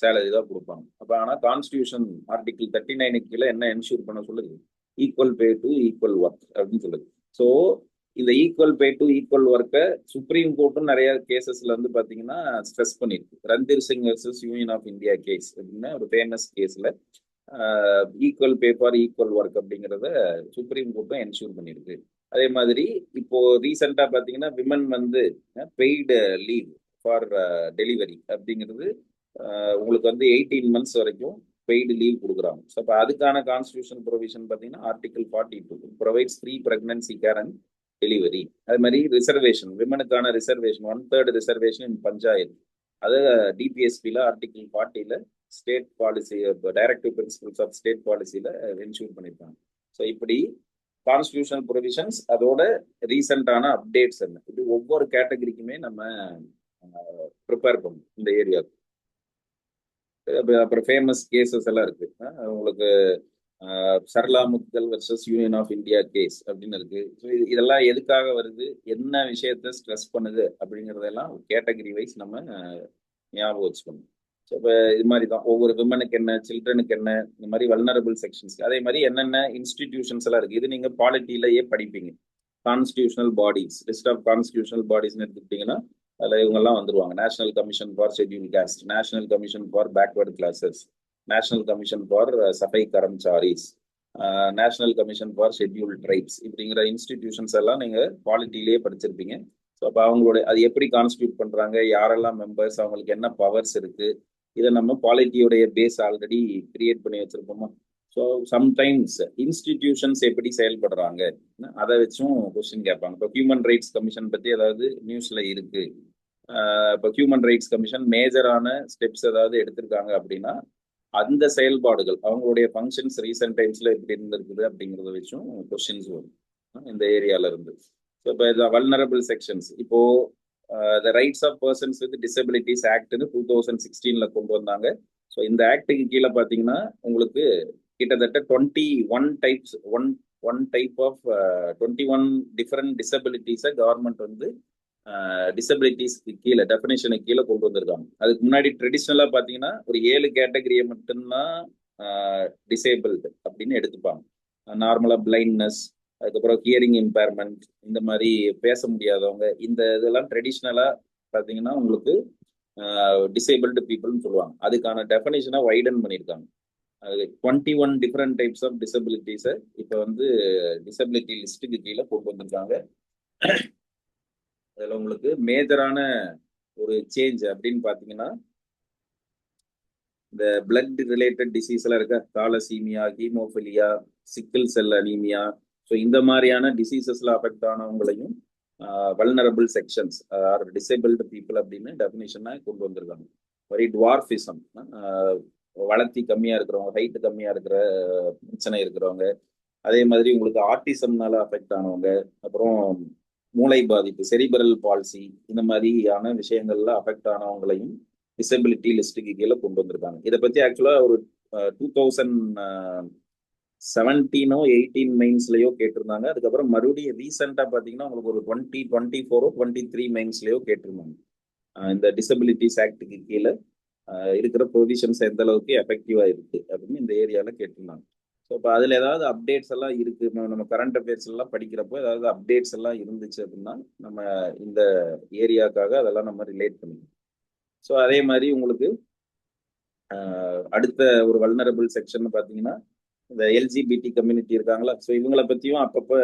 சேலரி தான் கொடுப்பாங்க. அப்போ ஆனால் கான்ஸ்டியூஷன் ஆர்டிகிள் 39 கீழே என்ன என்ஷூர் பண்ண சொல்லுது? Equal pay to equal work அப்படின்னு சொல்லுது. ஸோ இந்த ஈக்குவல் பே டு ஈக்குவல் ஒர்க்கை சுப்ரீம் கோர்ட்டும் நிறைய கேசஸ்ல வந்து பாத்தீங்கன்னா ஸ்ட்ரெஸ் பண்ணிருக்கு. Randhir Singh versus union of India case அப்படின்னா ஒரு ஃபேமஸ் கேஸ்ல equal pay for equal work அப்படிங்கிறத சுப்ரீம் கோர்ட்டும் என்ஷூர் பண்ணிருக்கு. அதே மாதிரி இப்போ ரீசெண்டா பாத்தீங்கன்னா விமன் வந்து பெய்டு லீவ் ஃபார் டெலிவரி அப்படிங்கிறது உங்களுக்கு வந்து 18 months வரைக்கும் பெய்டு லீவ் கொடுக்குறாங்க. ஸோ அப்போ அதுக்கான கான்ஸ்டியூஷன் ப்ரொவிஷன் பார்த்தீங்கன்னா article 42 provides free pregnancy care and delivery. அது மாதிரி ரிசர்வேஷன், விமனுக்கான ரிசர்வேஷன் 1/3 ரிசர்வேஷன் இன் பஞ்சாயத்து, அது டிபிஎஸ்பியில் article 40 state policy directive principles of state பாலிசியில் என்ஷூர் பண்ணியிருக்காங்க. ஸோ இப்படி கான்ஸ்டியூஷனல் ப்ரொவிஷன்ஸ், அதோட ரீசெண்டான அப்டேட்ஸ் என்ன, இது ஒவ்வொரு கேட்டகரிக்குமே நம்ம ப்ரிப்பேர் பண்ணணும் இந்த ஏரியாவுக்கு. அப்புறம் ஃபேமஸ் கேசஸ் எல்லாம் இருக்கு. உங்களுக்கு Sarla Mudgal versus union of India case அப்படின்னு இருக்கு. ஸோ இதெல்லாம் எதுக்காக வருது, என்ன விஷயத்த ஸ்ட்ரெஸ் பண்ணுது அப்படிங்கிறதெல்லாம் கேட்டகரி வைஸ் நம்ம ஞாபகம் வச்சுக்கணும். ஸோ இப்போ இது மாதிரி தான் ஒவ்வொரு விமனுக்கு என்ன, சில்ட்ரனுக்கு என்ன, இந்த மாதிரி வல்னரபிள் செக்ஷன்ஸ், அதே மாதிரி என்னென்ன இன்ஸ்டிடியூஷன்ஸ் எல்லாம் இருக்கு. இது நீங்க பாலிட்டியிலேயே படிப்பீங்க. Constitutional bodies, list of constitutional பாடிஸ்ன்னு எடுத்துக்கிட்டீங்கன்னா அதில் இவங்கெல்லாம் வந்துருவாங்க. National Commission for schedule Caste, National Commission for Backward Classes, National Commission for Safai Karamcharis, National Commission for Schedule Tribes, இப்படிங்கிற இன்ஸ்டிடியூஷன்ஸ் எல்லாம் நீங்கள் பாலிட்டிலேயே படிச்சிருப்பீங்க. ஸோ அப்போ அவங்களுடைய அது எப்படி கான்ஸ்டியூட் பண்ணுறாங்க, யாரெல்லாம் மெம்பர்ஸ், அவங்களுக்கு என்ன பவர்ஸ் இருக்குது, இதை நம்ம பாலிட்டியோடைய பேஸ் ஆல்ரெடி கிரியேட் பண்ணி வச்சிருப்போமா. ஸோ சம்டைம்ஸ் இன்ஸ்டிடியூஷன்ஸ் எப்படி செயல்படுறாங்க அதை வச்சும் கொஸ்டின் கேட்பாங்க. இப்போ ஹியூமன் ரைட்ஸ் கமிஷன் பற்றி ஏதாவது நியூஸ்ல இருக்கு, இப்போ ஹியூமன் ரைட்ஸ் கமிஷன் மேஜரான ஸ்டெப்ஸ் ஏதாவது எடுத்திருக்காங்க அப்படின்னா அந்த செயல்பாடுகள், அவங்களுடைய ஃபங்க்ஷன்ஸ் ரீசெண்ட் டைம்ஸ்ல எப்படி இருந்திருக்குது அப்படிங்கிறத வச்சும் கொஸ்டின்ஸ் வரும் இந்த ஏரியால இருந்து. ஸோ இப்போ இந்த வல்னரபிள் செக்ஷன்ஸ், இப்போ the Rights of Persons with Disabilities ஆக்ட்னு 2016 கொண்டு வந்தாங்க. ஸோ இந்த ஆக்டுக்கு கீழே பார்த்தீங்கன்னா உங்களுக்கு கிட்டத்தட்ட 21 types, one type of 21 different டிசபிலிட்டிஸை கவர்மெண்ட் வந்து டிசபிலிட்டிஸ்க்கு கீழே டெஃபினேஷனுக்கு கீழே கொண்டு வந்திருக்காங்க. அதுக்கு முன்னாடி ட்ரெடிஷ்னலாக பார்த்தீங்கன்னா ஒரு 7 கேட்டகரியை மட்டும்தான் டிசேபிள்டு அப்படின்னு எடுத்துப்பாங்க. நார்மலாக பிளைண்ட்னஸ், அதுக்கப்புறம் ஹியரிங் இம்பேர்மெண்ட், இந்த மாதிரி பேச முடியாதவங்க, இந்த இதெல்லாம் ட்ரெடிஷ்னலாக பார்த்தீங்கன்னா உங்களுக்கு டிசேபிள்டு பீப்புள்னு சொல்லுவாங்க. அதுக்கான டெஃபினேஷனை வைடன் பண்ணியிருக்காங்க. 21 டிஃப்ரெண்ட் டைப்ஸ் ஆஃப் டிசபிலிட்டிஸை இப்போ வந்து டிசபிலிட்டி லிஸ்ட்டுக்கு கீழே கொண்டு வந்திருக்காங்க. அதில் உங்களுக்கு மேஜரான ஒரு சேஞ்ச் அப்படின்னு பார்த்தீங்கன்னா இந்த பிளட் ரிலேட்டட் டிசீஸ் எல்லாம் இருக்க, thalassemia, haemophilia, sickle cell anaemia, so இந்த மாதிரியான டிசீசஸ்ல அஃபெக்ட் ஆனவங்களையும் vulnerable sections or disabled people அப்படின்னு டெஃபினேஷனை கொண்டு வந்திருக்காங்க. வெரி டுவார்ஃபிசம், வளர்த்தி கம்மியா இருக்கிறவங்க, ஹைட்டு கம்மியா இருக்கிற பிரச்சனை இருக்கிறவங்க, அதே மாதிரி உங்களுக்கு ஆர்டிசம்னால அஃபெக்ட் ஆனவங்க, அப்புறம் மூளை பாதிப்பு, செரிபரல் பால்சி, இந்த மாதிரியான விஷயங்கள்ல அஃபெக்ட் ஆனவங்களையும் டிசபிலிட்டி லிஸ்ட்டுக்கு கீழே கொண்டு வந்திருக்காங்க. இதை பத்தி ஆக்சுவலா ஒரு 2017 18 மெயின்ஸ்லயோ கேட்டிருந்தாங்க. அதுக்கப்புறம் மறுபடியும் ரீசெண்டா பாத்தீங்கன்னா உங்களுக்கு ஒரு 2024 23 மெயின்ஸ்லயோ கேட்டிருந்தாங்க. இந்த டிசபிலிட்டிஸ் ஆக்டுக்கு கீழே இருக்கிற ப்ரொவிஷன்ஸ் எந்த அளவுக்கு எஃபெக்டிவா இருக்கு அப்படின்னு இந்த ஏரியால கேட்டிருந்தாங்க. ஸோ இப்போ அதில் ஏதாவது அப்டேட்ஸ் எல்லாம் இருக்கு, நம்ம கரண்ட் அஃபேர்ஸ் எல்லாம் படிக்கிறப்போ ஏதாவது அப்டேட்ஸ் எல்லாம் இருந்துச்சு அப்படின்னா நம்ம இந்த ஏரியாக்காக அதெல்லாம் நம்ம ரிலேட் பண்ணிக்கணும். ஸோ அதே மாதிரி உங்களுக்கு அடுத்த ஒரு வல்னரபிள் செக்ஷன் பார்த்தீங்கன்னா இந்த எல்ஜிபிடி கம்யூனிட்டி இருக்காங்களா, ஸோ இவங்களை பற்றியும் அப்பப்போ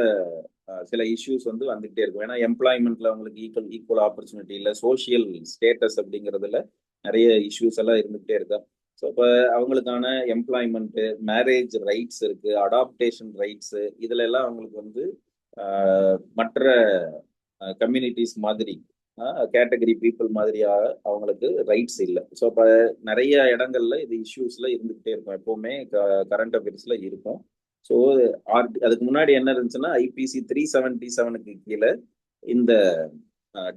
சில இஷ்யூஸ் வந்து வந்துகிட்டே இருக்கும். ஏன்னா எம்ப்ளாய்மெண்ட்ல அவங்களுக்கு ஈக்குவல் ஆப்பர்ச்சுனிட்டி இல்லை, சோஷியல் ஸ்டேட்டஸ் அப்படிங்கிறதுல நிறைய இஷ்யூஸ் எல்லாம் இருந்துகிட்டே இருக்கா. ஸோ இப்போ அவங்களுக்கான எம்ப்ளாய்மெண்ட்டு, மேரேஜ் ரைட்ஸ் இருக்கு, அடாப்டேஷன் ரைட்ஸு, இதுல எல்லாம் அவங்களுக்கு வந்து மற்ற கம்யூனிட்டிஸ் மாதிரி கேட்டகரி பீப்புள் மாதிரியாக அவங்களுக்கு ரைட்ஸ் இல்லை. ஸோ அப்போ நிறைய இடங்கள்ல இது இஷ்யூஸ்ல இருந்துகிட்டே இருக்கும், எப்பவுமே கரண்ட் அஃபேர்ஸ்ல இருக்கும். ஸோ அதுக்கு முன்னாடி என்ன இருந்துச்சுன்னா ஐபிசி 377க்கு கீழே இந்த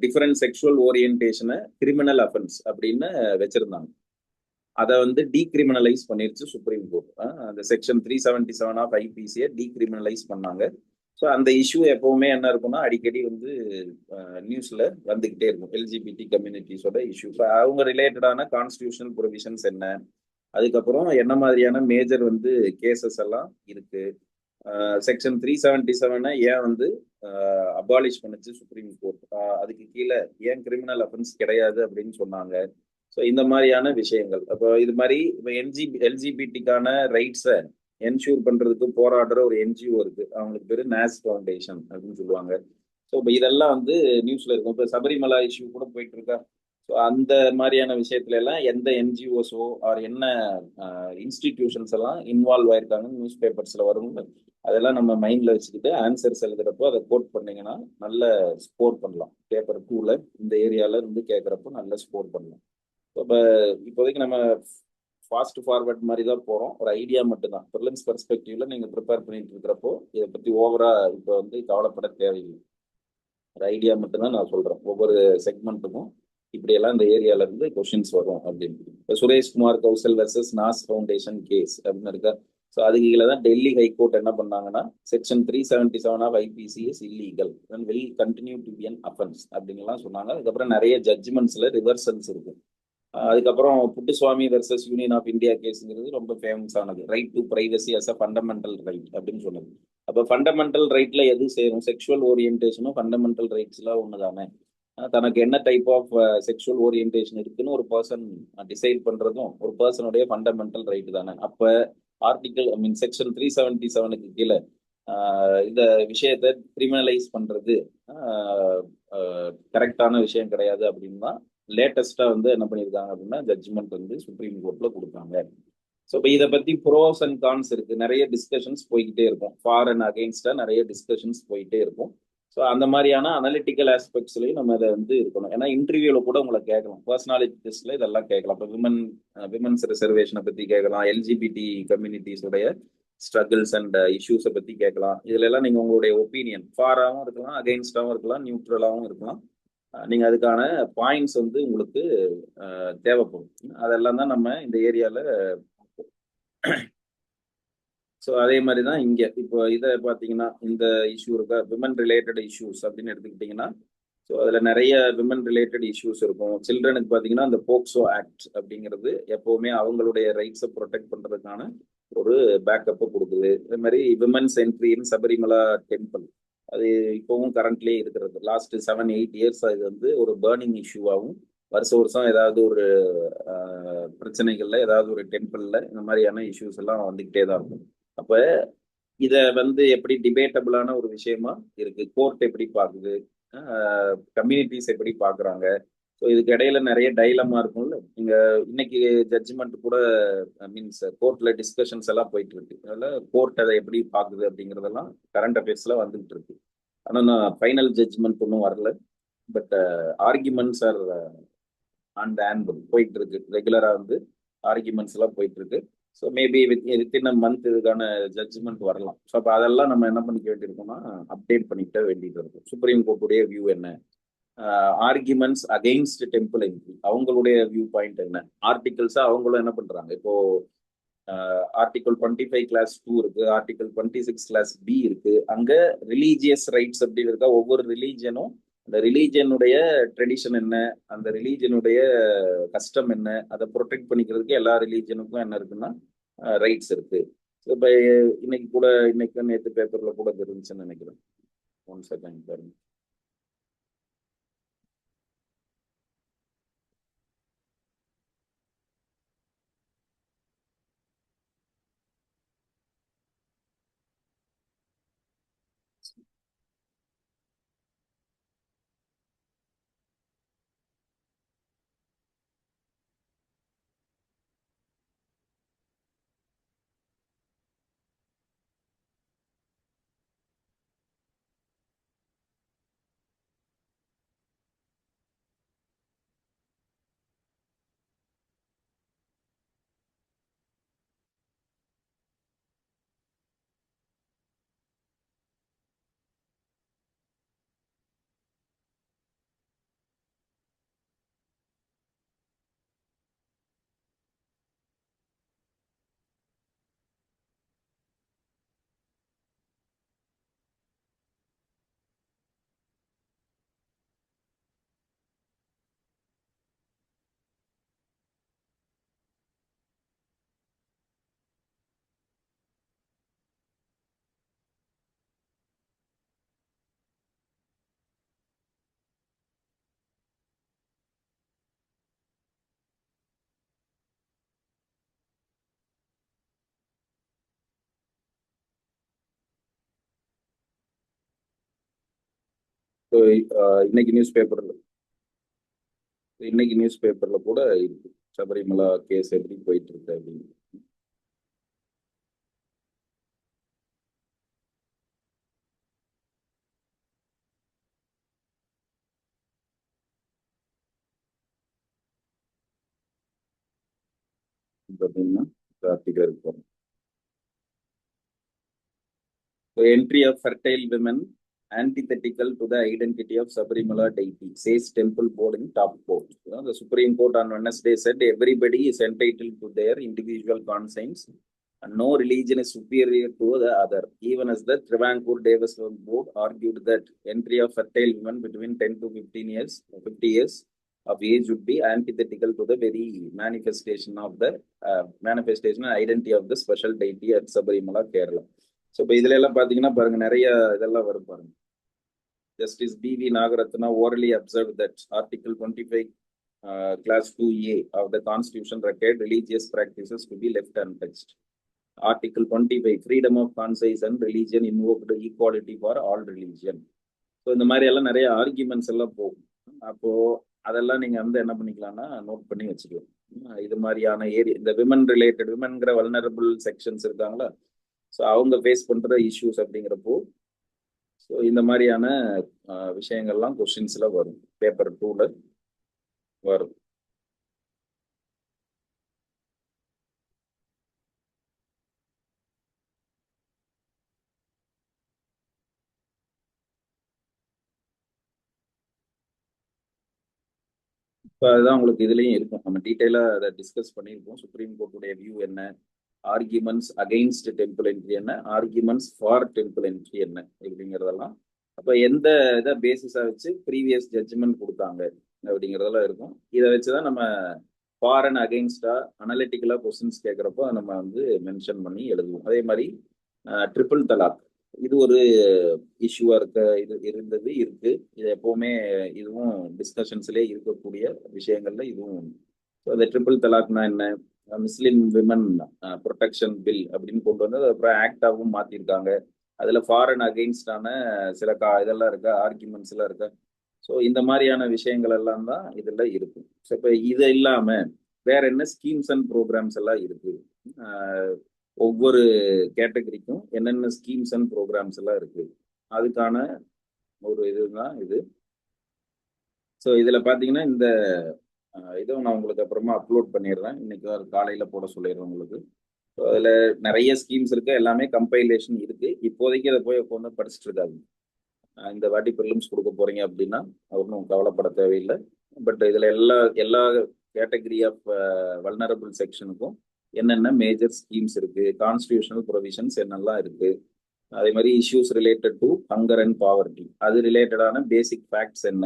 டிஃபரெண்ட் செக்ஷுவல் ஓரியன்டேஷனை கிரிமினல் அஃபென்ஸ் அப்படின்னு வச்சிருந்தாங்க. அதை வந்து டீக்ரிமினலைஸ் பண்ணிருச்சு சுப்ரீம் கோர்ட். அந்த செக்ஷன் 377 ஆஃப் ஐபிசியை டீக்ரிமினலைஸ் பண்ணாங்க. ஸோ அந்த இஷ்யூ எப்பவுமே என்ன இருக்கும்னா அடிக்கடி வந்து நியூஸ்ல வந்துகிட்டே இருக்கும், எல்ஜிபிடி கம்யூனிட்டிஸோட இஷ்யூ. அவங்க ரிலேட்டடான கான்ஸ்டியூஷனல் ப்ரொவிஷன்ஸ் என்ன, அதுக்கப்புறம் என்ன மாதிரியான மேஜர் வந்து கேசஸ் எல்லாம் இருக்கு, செக்ஷன் 377 ஏன் வந்து அபாலிஷ் பண்ணுச்சு சுப்ரீம் கோர்ட், அதுக்கு கீழே ஏன் கிரிமினல் அஃபென்ஸ் கிடையாது அப்படின்னு சொன்னாங்க. ஸோ இந்த மாதிரியான விஷயங்கள். அப்போ இது மாதிரி இப்போ எல்ஜிபிடிக்கான ரைட்ஸை என்ஷூர் பண்றதுக்கு போராடுற ஒரு என்ஜிஓ இருக்கு, அவங்களுக்கு பேரு நாஸ் ஃபவுண்டேஷன் அப்படின்னு சொல்லுவாங்க. ஸோ இப்போ இதெல்லாம் வந்து நியூஸ்ல இருக்கும். இப்போ சபரிமலா இஷ்யூ கூட போயிட்டு இருக்கா. ஸோ அந்த மாதிரியான விஷயத்துல எல்லாம் எந்த என்ஜிஓஸோ ஆர் என்ன இன்ஸ்டிடியூஷன்ஸ் எல்லாம் இன்வால்வ் ஆயிருக்காங்கன்னு நியூஸ் பேப்பர்ஸ்ல வரும். அதெல்லாம் நம்ம மைண்ட்ல வச்சுக்கிட்டு ஆன்சர்ஸ் எழுதுறப்போ அதை கோட் பண்ணீங்கன்னா நல்ல ஸ்கோர் பண்ணலாம். பேப்பர் 2ல இந்த ஏரியால இருந்து கேட்கறப்போ நல்ல ஸ்கோர் பண்ணலாம். இப்போ இப்போதைக்கு நம்ம ஃபாஸ்ட் ஃபார்வர்ட் மாதிரி தான் போகிறோம், ஒரு ஐடியா மட்டும்தான். ப்ரிலிம்ஸ் பெர்ஸ்பெக்டிவ்ல நீங்கள் ப்ரிப்பேர் பண்ணிட்டு இருக்கிறப்போ இதை பற்றி ஓவரா இப்போ வந்து கவலைப்பட தேவையில்லை, ஒரு ஐடியா மட்டும்தான் நான் சொல்கிறேன். ஒவ்வொரு செக்மெண்ட்டுக்கும் இப்படியெல்லாம் இந்த ஏரியால இருந்து கொஸ்டின்ஸ் வரும் அப்படின்னு. இப்போ சுரேஷ்குமார் கௌசல் வெர்சஸ் நாஸ் ஃபவுண்டேஷன் கேஸ் அப்படின்னு இருக்கா. ஸோ அதுக்கு கீழே தான் டெல்லி ஹைகோர்ட் என்ன பண்ணாங்கன்னா section 377 of IPC is illegal and will continue to be an offence அப்படின்லாம் சொன்னாங்க. அதுக்கப்புறம் நிறைய ஜட்ஜ்மெண்ட்ஸ்ல ரிவர்சல்ஸ் இருக்கு. அதுக்கப்புறம் Puttaswamy versus union of India கேஸுங்கிறது ரொம்ப ஃபேமஸ் ஆனது, right to privacy as a fundamental right அப்படின்னு சொன்னது. அப்போ ஃபண்டமெண்டல் ரைட்ல எது சேரும், செக்ஷுவல் ஓரியன்டேஷனும் ஃபண்டமெண்டல் ரைட்ஸ்லாம் ஒன்று தானே. தனக்கு என்ன டைப் ஆஃப் செக்ஷுவல் ஓரியன்டேஷன் இருக்குன்னு ஒரு பர்சன் டிசைட் பண்றதும் ஒரு பர்சனுடைய ஃபண்டமெண்டல் ரைட் தானே. அப்போ செக்ஷன் 377க்கு கீழே இந்த விஷயத்தை கிரிமினலைஸ் பண்றது கரெக்டான விஷயம் கிடையாது அப்படின்னு தான் லேட்டஸ்டா வந்து என்ன பண்ணியிருக்காங்க அப்படின்னா ஜட்ஜ்மெண்ட் வந்து சுப்ரீம் கோர்ட்ல கொடுத்தாங்க. ஸோ இப்போ இதை பத்தி ப்ரோஸ் அண்ட் கான்ஸ் இருக்கு, நிறைய டிஸ்கஷன்ஸ் போய்கிட்டே இருக்கும், ஃபார் அண்ட் அகெயின்ஸ்டா நிறைய டிஸ்கஷன்ஸ் போயிட்டே இருக்கும். ஸோ அந்த மாதிரியான அனலிட்டிக்கல் ஆஸ்பெக்ட்ஸ்லையும் நம்ம அதை வந்து இருக்கணும். ஏன்னா இன்டர்வியூல கூட உங்களை கேட்கலாம், பர்சனாலிட்டி டெஸ்ட்ல இதெல்லாம் கேட்கலாம். இப்போ விமன்ஸ் ரிசர்வேஷனை பத்தி கேட்கலாம், எல்ஜிபிடி கம்யூனிட்டிஸுடைய ஸ்ட்ரகிள்ஸ் அண்ட் இஷ்யூஸை பத்தி கேட்கலாம். இதுல எல்லாம் நீங்க உங்களுடைய ஒப்பீனியன் ஃபாராகவும் இருக்கலாம், அகெயின்ஸ்டாகவும் இருக்கலாம், நியூட்ரலாகவும் இருக்கலாம். நீங்க அதுக்கான பாயிண்ட்ஸ் வந்து உங்களுக்கு தேவைப்படும். அதெல்லாம் தான் நம்ம இந்த ஏரியால. ஸோ அதே மாதிரி தான் இங்கே இப்போ இதை பார்த்தீங்கன்னா இந்த இஷ்யூ இருக்கா, விமன் ரிலேட்டட் இஷ்யூஸ் அப்படின்னு எடுத்துக்கிட்டிங்கன்னா ஸோ அதில் நிறைய விமன் ரிலேட்டட் இஷ்யூஸ் இருக்கும். சில்ட்ரனுக்கு பார்த்தீங்கன்னா அந்த போக்சோ ஆக்ட் அப்படிங்கிறது எப்போவுமே அவங்களுடைய ரைட்ஸை ப்ரொடெக்ட் பண்ணுறதுக்கான ஒரு பேக்கப்பை கொடுக்குது. அதே மாதிரி விமன்ஸ் என்ட்ரி இன் சபரிமலா டெம்பிள் அது இப்போவும் கரண்ட்லேயே இருக்கிறது. லாஸ்ட் 7-8 இயர்ஸ் இது வந்து ஒரு பேர்னிங் இஷ்யூவாகவும் வருஷம் ஏதாவது ஒரு பிரச்சனைகள்ல ஏதாவது ஒரு டெம்பிள்ல இந்த மாதிரியான இஷ்யூஸ் எல்லாம் வந்துகிட்டே தான் இருக்கும். அப்ப இத வந்து எப்படி டிபேட்டபிளான ஒரு விஷயமா இருக்கு, கோர்ட் எப்படி பாக்குது, கம்யூனிட்டிஸ் எப்படி பாக்குறாங்க. ஸோ இதுக்கு இடையில நிறைய டைலமா இருக்கும்ல. நீங்க இன்னைக்கு ஜட்ஜ்மெண்ட் கூட மீன்ஸ் கோர்ட்ல டிஸ்கஷன்ஸ் எல்லாம் போயிட்டு இருக்கு, அதனால கோர்ட் அதை எப்படி பாக்குது அப்படிங்கறதெல்லாம் கரண்ட் அஃபேர்ஸ்ல வந்துகிட்டு இருக்கு. ஆனா நான் ஃபைனல் ஜட்ஜ்மெண்ட் ஒன்றும் வரல, பட் ஆர்குமெண்ட்ஸ் ஆர் ஆன் ஆன்புல் போயிட்டு இருக்கு, ரெகுலரா வந்து ஆர்குமெண்ட்ஸ் எல்லாம் போயிட்டு இருக்கு. So maybe within a month இதுக்கான ஜட்ஜ்மெண்ட் வரலாம். ஸோ அப்போ அதெல்லாம் நம்ம என்ன பண்ணிக்க வேண்டியிருக்கோம்னா அப்டேட் பண்ணிக்கிட்ட வேண்டியது இருக்கும். சுப்ரீம் கோர்ட்டுடைய வியூ என்ன, ஆர்குமெண்ட்ஸ் அகெயின்ஸ்ட் டெம்பிள் என்ட்ரி அவங்களுடைய வியூ பாயிண்ட் என்ன, ஆர்டிகல்ஸா அவங்களும் என்ன பண்றாங்க. இப்போ ஆர்டிகல் 25 கிளாஸ் 2 இருக்கு, ஆர்டிகல் 26 கிளாஸ் பி இருக்கு. அங்க ரிலீஜியஸ் ரைட்ஸ் அப்படி இருக்கா, ஒவ்வொரு ரிலீஜியனும் அந்த ரிலீஜனுடைய ட்ரெடிஷன் என்ன, அந்த ரிலீஜனுடைய கஸ்டம் என்ன, அதை ப்ரொடெக்ட் பண்ணிக்கிறதுக்கு எல்லா ரிலீஜனுக்கும் என்ன இருக்குன்னா ரைட்ஸ் இருக்கு. இப்போ இன்னைக்கு கூட இன்னைக்கு நேற்று பேப்பர்ல கூட இருந்துச்சுன்னு நினைக்கிறேன். ஒன் செகண்ட் பாருங்க. So, இன்னைக்கு நியூஸ் பேப்பர்ல கூட இருக்கு சபரிமலா கேஸ் எப்படி போயிட்டு இருக்கு அப்படின்னு. பார்த்தீங்கன்னா ஆர்டிகல் இருக்கும். Entry of fertile women antithetical to the identity of Sabarimala deity, says Temple Board in top court. The Supreme Court on Wednesday said everybody is entitled to their individual conscience and no religion is superior to the other. Even as the Travancore Davis Board argued that entry of fertile women between 10 to 50 years of age would be antithetical to the very manifestation and identity of the special deity at Sabarimala, Kerala. So இப்போ இதுல எல்லாம் பார்த்தீங்கன்னா பாருங்க, நிறைய இதெல்லாம் வரும் பாருங்க. Justice B.V. Nagarathna orally observed that Article 25, Class 2A of the Constitution required religious practices to be left untouched. Article 25, freedom of conscience and religion invoked equality for all religion. So இந்த மாதிரி எல்லாம் நிறைய arguments எல்லாம் போகும். அப்போ அதெல்லாம் நீங்க வந்து என்ன பண்ணிக்கலாம்னா நோட் பண்ணி வச்சுக்கலாம். இது மாதிரியான இந்த விமன்கிற வல்னரபிள் செக்ஷன்ஸ் இருக்காங்களா, ஸோ அவங்க ஃபேஸ் பண்ற இஷ்யூஸ் அப்படிங்கிறப்போ ஸோ இந்த மாதிரியான விஷயங்கள்லாம் கொஸ்டின்ஸ்ல வரும், பேப்பர் 2ல வரும். இப்போ அதுதான் உங்களுக்கு இதுலயும் இருக்கும், நம்ம டீட்டெயிலா அதை டிஸ்கஸ் பண்ணியிருக்கோம். சுப்ரீம் கோர்ட்டுடைய வியூ என்ன, ஆர்கியூமெண்ட்ஸ் அகெயின்ஸ்ட் டெம்பிள் என்ட்ரி என்ன, ஆர்கியூமெண்ட்ஸ் ஃபார் டெம்பிள் என்ட்ரி என்ன அப்படிங்கிறதெல்லாம் அப்போ எந்த இதை பேசிஸா வச்சு ப்ரீவியஸ் ஜட்ஜ்மெண்ட் கொடுத்தாங்க அப்படிங்கிறதெல்லாம் இருக்கும். இதை வச்சுதான் நம்ம ஃபார் அண்ட் அகெயின்ஸ்டா அனலிட்டிக்கலா கொஸ்டின்ஸ் கேட்குறப்போ நம்ம வந்து மென்ஷன் பண்ணி எழுதுவோம். அதே மாதிரி ட்ரிபிள் தலாக் இது ஒரு இஷ்யூவா இருக்கு. இது எப்பவுமே இதுவும் டிஸ்கஷன்ஸ்லேயே இருக்கக்கூடிய விஷயங்கள்ல இதுவும். ஸோ அந்த ட்ரிபிள் தலாக்னா என்ன, முஸ்லிம் விமன் ப்ரொடெக்ஷன் பில் அப்படின்னு கொண்டு வந்து அப்புறம் ஆக்டாவும் மாத்திருக்காங்க. அதுல ஃபாரின் அகெயின்ஸ்டான சில இதெல்லாம் இருக்கா, ஆர்குமெண்ட்ஸ் எல்லாம் இருக்கா. ஸோ இந்த மாதிரியான விஷயங்கள் எல்லாம் தான் இதுல இருக்கும். ஸோ இப்போ இது இல்லாம வேற என்ன ஸ்கீம்ஸ் அண்ட் ப்ரோக்ராம்ஸ் எல்லாம் இருக்கு, ஒவ்வொரு கேட்டகரிக்கும் என்னென்ன ஸ்கீம்ஸ் அண்ட் ப்ரோக்ராம்ஸ் எல்லாம் இருக்கு, அதுக்கான ஒரு இதுதான் இது. ஸோ இதுல பாத்தீங்கன்னா இந்த இதுவும் நான் உங்களுக்கு அப்புறமா அப்லோட் பண்ணிடுறேன், இன்னைக்கு காலையில போட சொல்லிடுறேன் உங்களுக்கு. ஸோ அதுல நிறைய ஸ்கீம்ஸ் இருக்கு, எல்லாமே கம்பைலேஷன் இருக்கு. இப்போதைக்கு அதை போய் உட்காந்து படிச்சுட்டு இருக்காது. இந்த வாட்டி ப்ரிலிம்ஸ் கொடுக்க போறீங்க அப்படின்னா ஒன்றும் கவலைப்பட தேவையில்லை. பட் இதுல எல்லா கேட்டகரி ஆஃப் வல்னரபிள் செக்ஷனுக்கும் என்னென்ன மேஜர் ஸ்கீம்ஸ் இருக்கு, கான்ஸ்டிடியூஷனல் ப்ரொவிஷன்ஸ் என்னெல்லாம் இருக்கு, அதே மாதிரி issues related to hunger and poverty, அது ரிலேட்டடான பேசிக் ஃபேக்ட்ஸ் என்ன,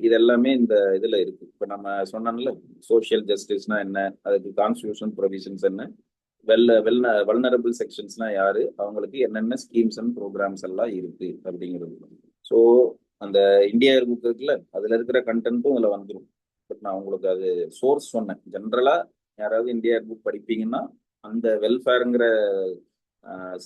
இது எல்லாமே இந்த இதுல இருக்கு. இப்ப நம்ம சொன்னோம்ல சோஷியல் ஜஸ்டிஸ்னா என்ன, அதுக்கு கான்ஸ்டியூஷன் ப்ரொவிஷன்ஸ் என்ன, வல்னரபிள் செக்ஷன்ஸ்னா யாரு, அவங்களுக்கு என்னென்ன ஸ்கீம்ஸ் அண்ட் ப்ரோக்ராம்ஸ் எல்லாம் இருக்கு அப்படிங்கிறது. ஸோ அந்த இந்தியா புக் இருக்குல்ல, அதுல இருக்கிற கண்டென்ட்டும் இதுல வந்துடும். பட் நான் உங்களுக்கு அது சோர்ஸ் சொன்னேன். ஜென்ரலா யாராவது இந்தியா புக் படிப்பீங்கன்னா அந்த வெல்ஃபேருங்கிற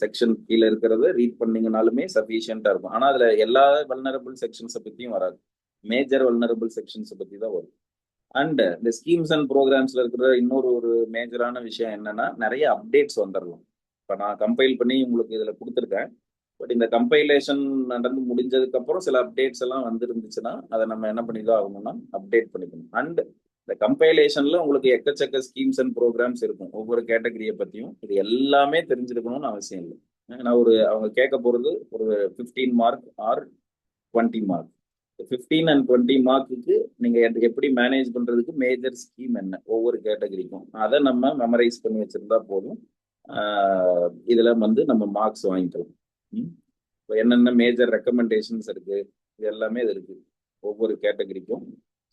செக்ஷன் கீழே இருக்கிறத ரீட் பண்ணீங்கனாலுமே சஃபிஷியண்டா இருக்கும். ஆனா அதுல எல்லா வல்னரபிள் செக்ஷன்ஸை பத்தியும் வராது, மேஜர் வல்னரபிள் செக்ஷன்ஸை பத்தி தான் வரும். அண்ட் இந்த ஸ்கீம்ஸ் அண்ட் ப்ரோக்ராம்ஸ்ல இருக்கிற இன்னொரு ஒரு மேஜரான விஷயம் என்னன்னா, நிறைய அப்டேட்ஸ் வந்துடலாம். இப்போ நான் கம்பைல் பண்ணி உங்களுக்கு இதுல கொடுத்துருக்கேன். பட் இந்த கம்பைலேஷன் நடந்து முடிஞ்சதுக்கு அப்புறம் சில அப்டேட்ஸ் எல்லாம் வந்துருந்துச்சுன்னா அதை நம்ம என்ன பண்ணிதான் ஆகணும்னா அப்டேட் பண்ணிக்கணும். அண்ட் இந்த கம்பைலேஷன்ல உங்களுக்கு எக்கச்சக்க ஸ்கீம்ஸ் அண்ட் ப்ரோக்ராம்ஸ் இருக்கும் ஒவ்வொரு கேட்டகரியை பத்தியும். இது எல்லாமே தெரிஞ்சிருக்கணும்னு அவசியம் இல்லை. நான் அவங்க கேட்க போறது ஒரு 15 மார்க் ஆர் 20 மார்க். 15 அண்ட் 20 மார்க்குக்கு நீங்க எப்படி மேனேஜ் பண்றதுக்கு மேஜர் ஸ்கீம் என்ன ஒவ்வொரு கேட்டகரிக்கும் அதை நம்ம மெமரைஸ் பண்ணி வச்சிருந்தா போதும். இதுல வந்து நம்ம மார்க்ஸ் வாங்கிக்கலாம். என்னென்ன மேஜர் ரெக்கமெண்டேஷன்ஸ் இருக்கு, இது எல்லாமே இது இருக்கு ஒவ்வொரு கேட்டகரிக்கும்.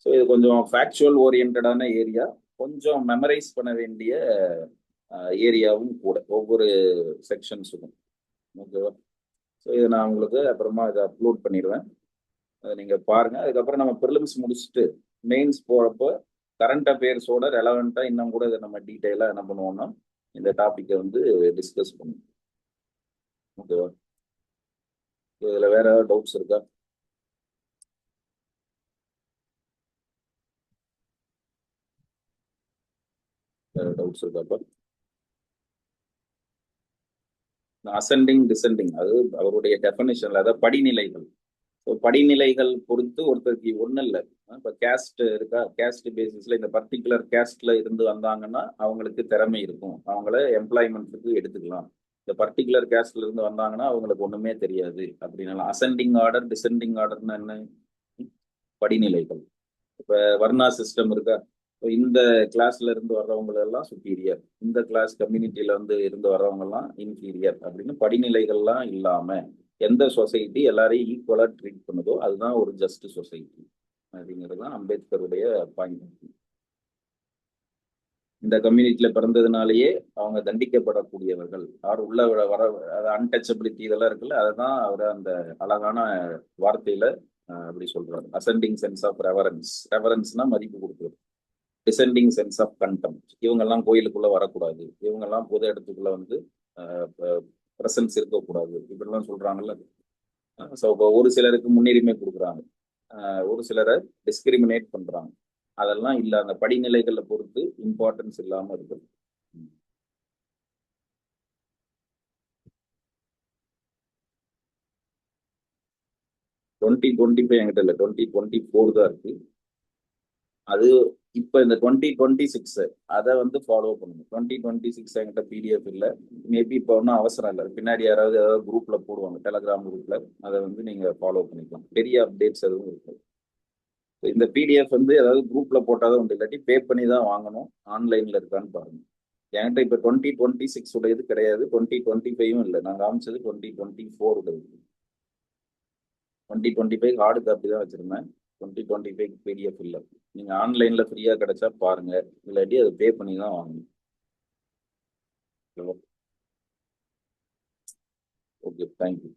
ஸோ இது கொஞ்சம் ஃபேக்சுவல் ஓரியன்டான ஏரியா, கொஞ்சம் மெமரைஸ் பண்ண வேண்டிய ஏரியாவும் கூட ஒவ்வொரு செக்ஷன்ஸுக்கும். ஓகேவா? ஸோ இதை நான் உங்களுக்கு அப்புறமா இதை அப்லோட் பண்ணிடுவேன், அதை நீங்க பாருங்க. அதுக்கப்புறம் நம்ம ப்ரிலிம்ஸ் முடிச்சுட்டு மெயின்ஸ் போறப்போ கரண்ட் அஃபேர்ஸோட ரெலவெண்டா இன்னும் கூட இதை நம்ம டீட்டெயிலாக என்ன பண்ணுவோம்னா இந்த டாப்பிக்கை வந்து டிஸ்கஸ் பண்ணுவோம். ஓகேவா? இதுல வேற ஏதாவது டவுட்ஸ் இருக்கா? வேற டவுட்ஸ் இருக்காப்பா? அசெண்டிங் டிசெண்டிங் அது அவருடைய டெஃபனிஷன்ல, அதாவது படிநிலைகள். ஸோ படிநிலைகள் பொறுத்து ஒருத்தருக்கு ஒன்றும் இல்லை. இப்போ கேஸ்ட் இருக்கா, கேஸ்ட் பேசிஸ்ல இந்த பர்டிகுலர் கேஸ்ட்ல இருந்து வந்தாங்கன்னா அவங்களுக்கு திறமை இருக்கும், அவங்கள எம்ப்ளாய்மெண்ட்டுக்கு எடுத்துக்கலாம். இந்த பர்டிகுலர் கேஸ்ட்ல இருந்து வந்தாங்கன்னா அவங்களுக்கு ஒண்ணுமே தெரியாது அப்படின்னால அசெண்டிங் ஆர்டர் டிசெண்டிங் ஆர்டர்னா என்ன, படிநிலைகள். இப்ப வர்ணா சிஸ்டம் இருக்கா, இந்த கிளாஸ்ல இருந்து வர்றவங்க எல்லாம் சுப்பீரியர், இந்த கிளாஸ் கம்யூனிட்டியில வந்து இருந்து வர்றவங்க எல்லாம் இன்ஃபீரியர் அப்படின்னு படிநிலைகள்லாம் இல்லாம எந்த சொசைட்டி எல்லாரையும் ஈக்குவலா ட்ரீட் பண்ணுதோ அதுதான் ஒரு ஜஸ்ட் சொசைட்டி அப்படிங்கிறது தான் அம்பேத்கருடைய பாயிண்ட். இந்த கம்யூனிட்டியில பிறந்ததுனாலேயே அவங்க தண்டிக்கப்படக்கூடியவர்கள், யார் உள்ள வர அன்டச்சபிலிட்டி இதெல்லாம் இருக்குல்ல, அதுதான் அவர் அந்த அழகான வார்த்தையில அப்படி சொல்றாரு. அசெண்டிங் சென்ஸ் ஆஃப் ரெவரன்ஸ், ரெவரன்ஸ்னா மதிப்பு கொடுக்குறது. டிசெண்டிங் சென்ஸ் ஆஃப் கண்டம், இவங்கெல்லாம் கோயிலுக்குள்ள வரக்கூடாது, இவங்கெல்லாம் பொது இடத்துக்குள்ள வந்து பிரசன்ஸ் இருக்கக்கூடாது, இப்படிலாம் சொல்றாங்கல்ல. ஸோ இப்போ ஒரு சிலருக்கு முன்னுரிமை கொடுக்குறாங்க, ஒரு சிலரை டிஸ்கிரிமினேட் பண்றாங்க. அதெல்லாம் இல்லை, அந்த படிநிலைகளை பொறுத்து இம்பார்ட்டன்ஸ் இல்லாம இருக்குது. 2025 என்கிட்ட இல்லை, 2024 தான் இருக்கு. அது இப்போ இந்த 2026 அதை வந்து ஃபாலோ பண்ணுங்க. 2026 என்கிட்ட பிடிஎஃப் இல்லை, மேபி இப்போ ஒன்றும் அவசரம் இல்லை, பின்னாடி யாராவது ஏதாவது குரூப்ல போடுவாங்க, டெலகிராம் குரூப்ல, அதை வந்து நீங்க ஃபாலோ பண்ணிக்கலாம். பெரிய அப்டேட்ஸ் எதுவும் இருக்கு. இந்த பிடிஎஃப் வந்து ஏதாவது குரூப்ல போட்டாதான் உண்டு, இல்லாட்டி பே பண்ணி தான் வாங்கணும். ஆன்லைன்ல இருக்கான்னு பாருங்க. என்கிட்ட இப்போ 2026 உடையது கிடையாது, 2025 இல்லை, நான் காமிச்சது 2024 உடையது. 2025 ஹார்டு காப்பி தான் வச்சிருந்தேன், 2025 பிடிஎஃப் இல்லை. நீங்க ஆன்லைன்ல ஃப்ரீயா கிடைச்சா பாருங்க, இல்லாட்டி அதை பே பண்ணி தான் வாங்கணும். Okay, thank you.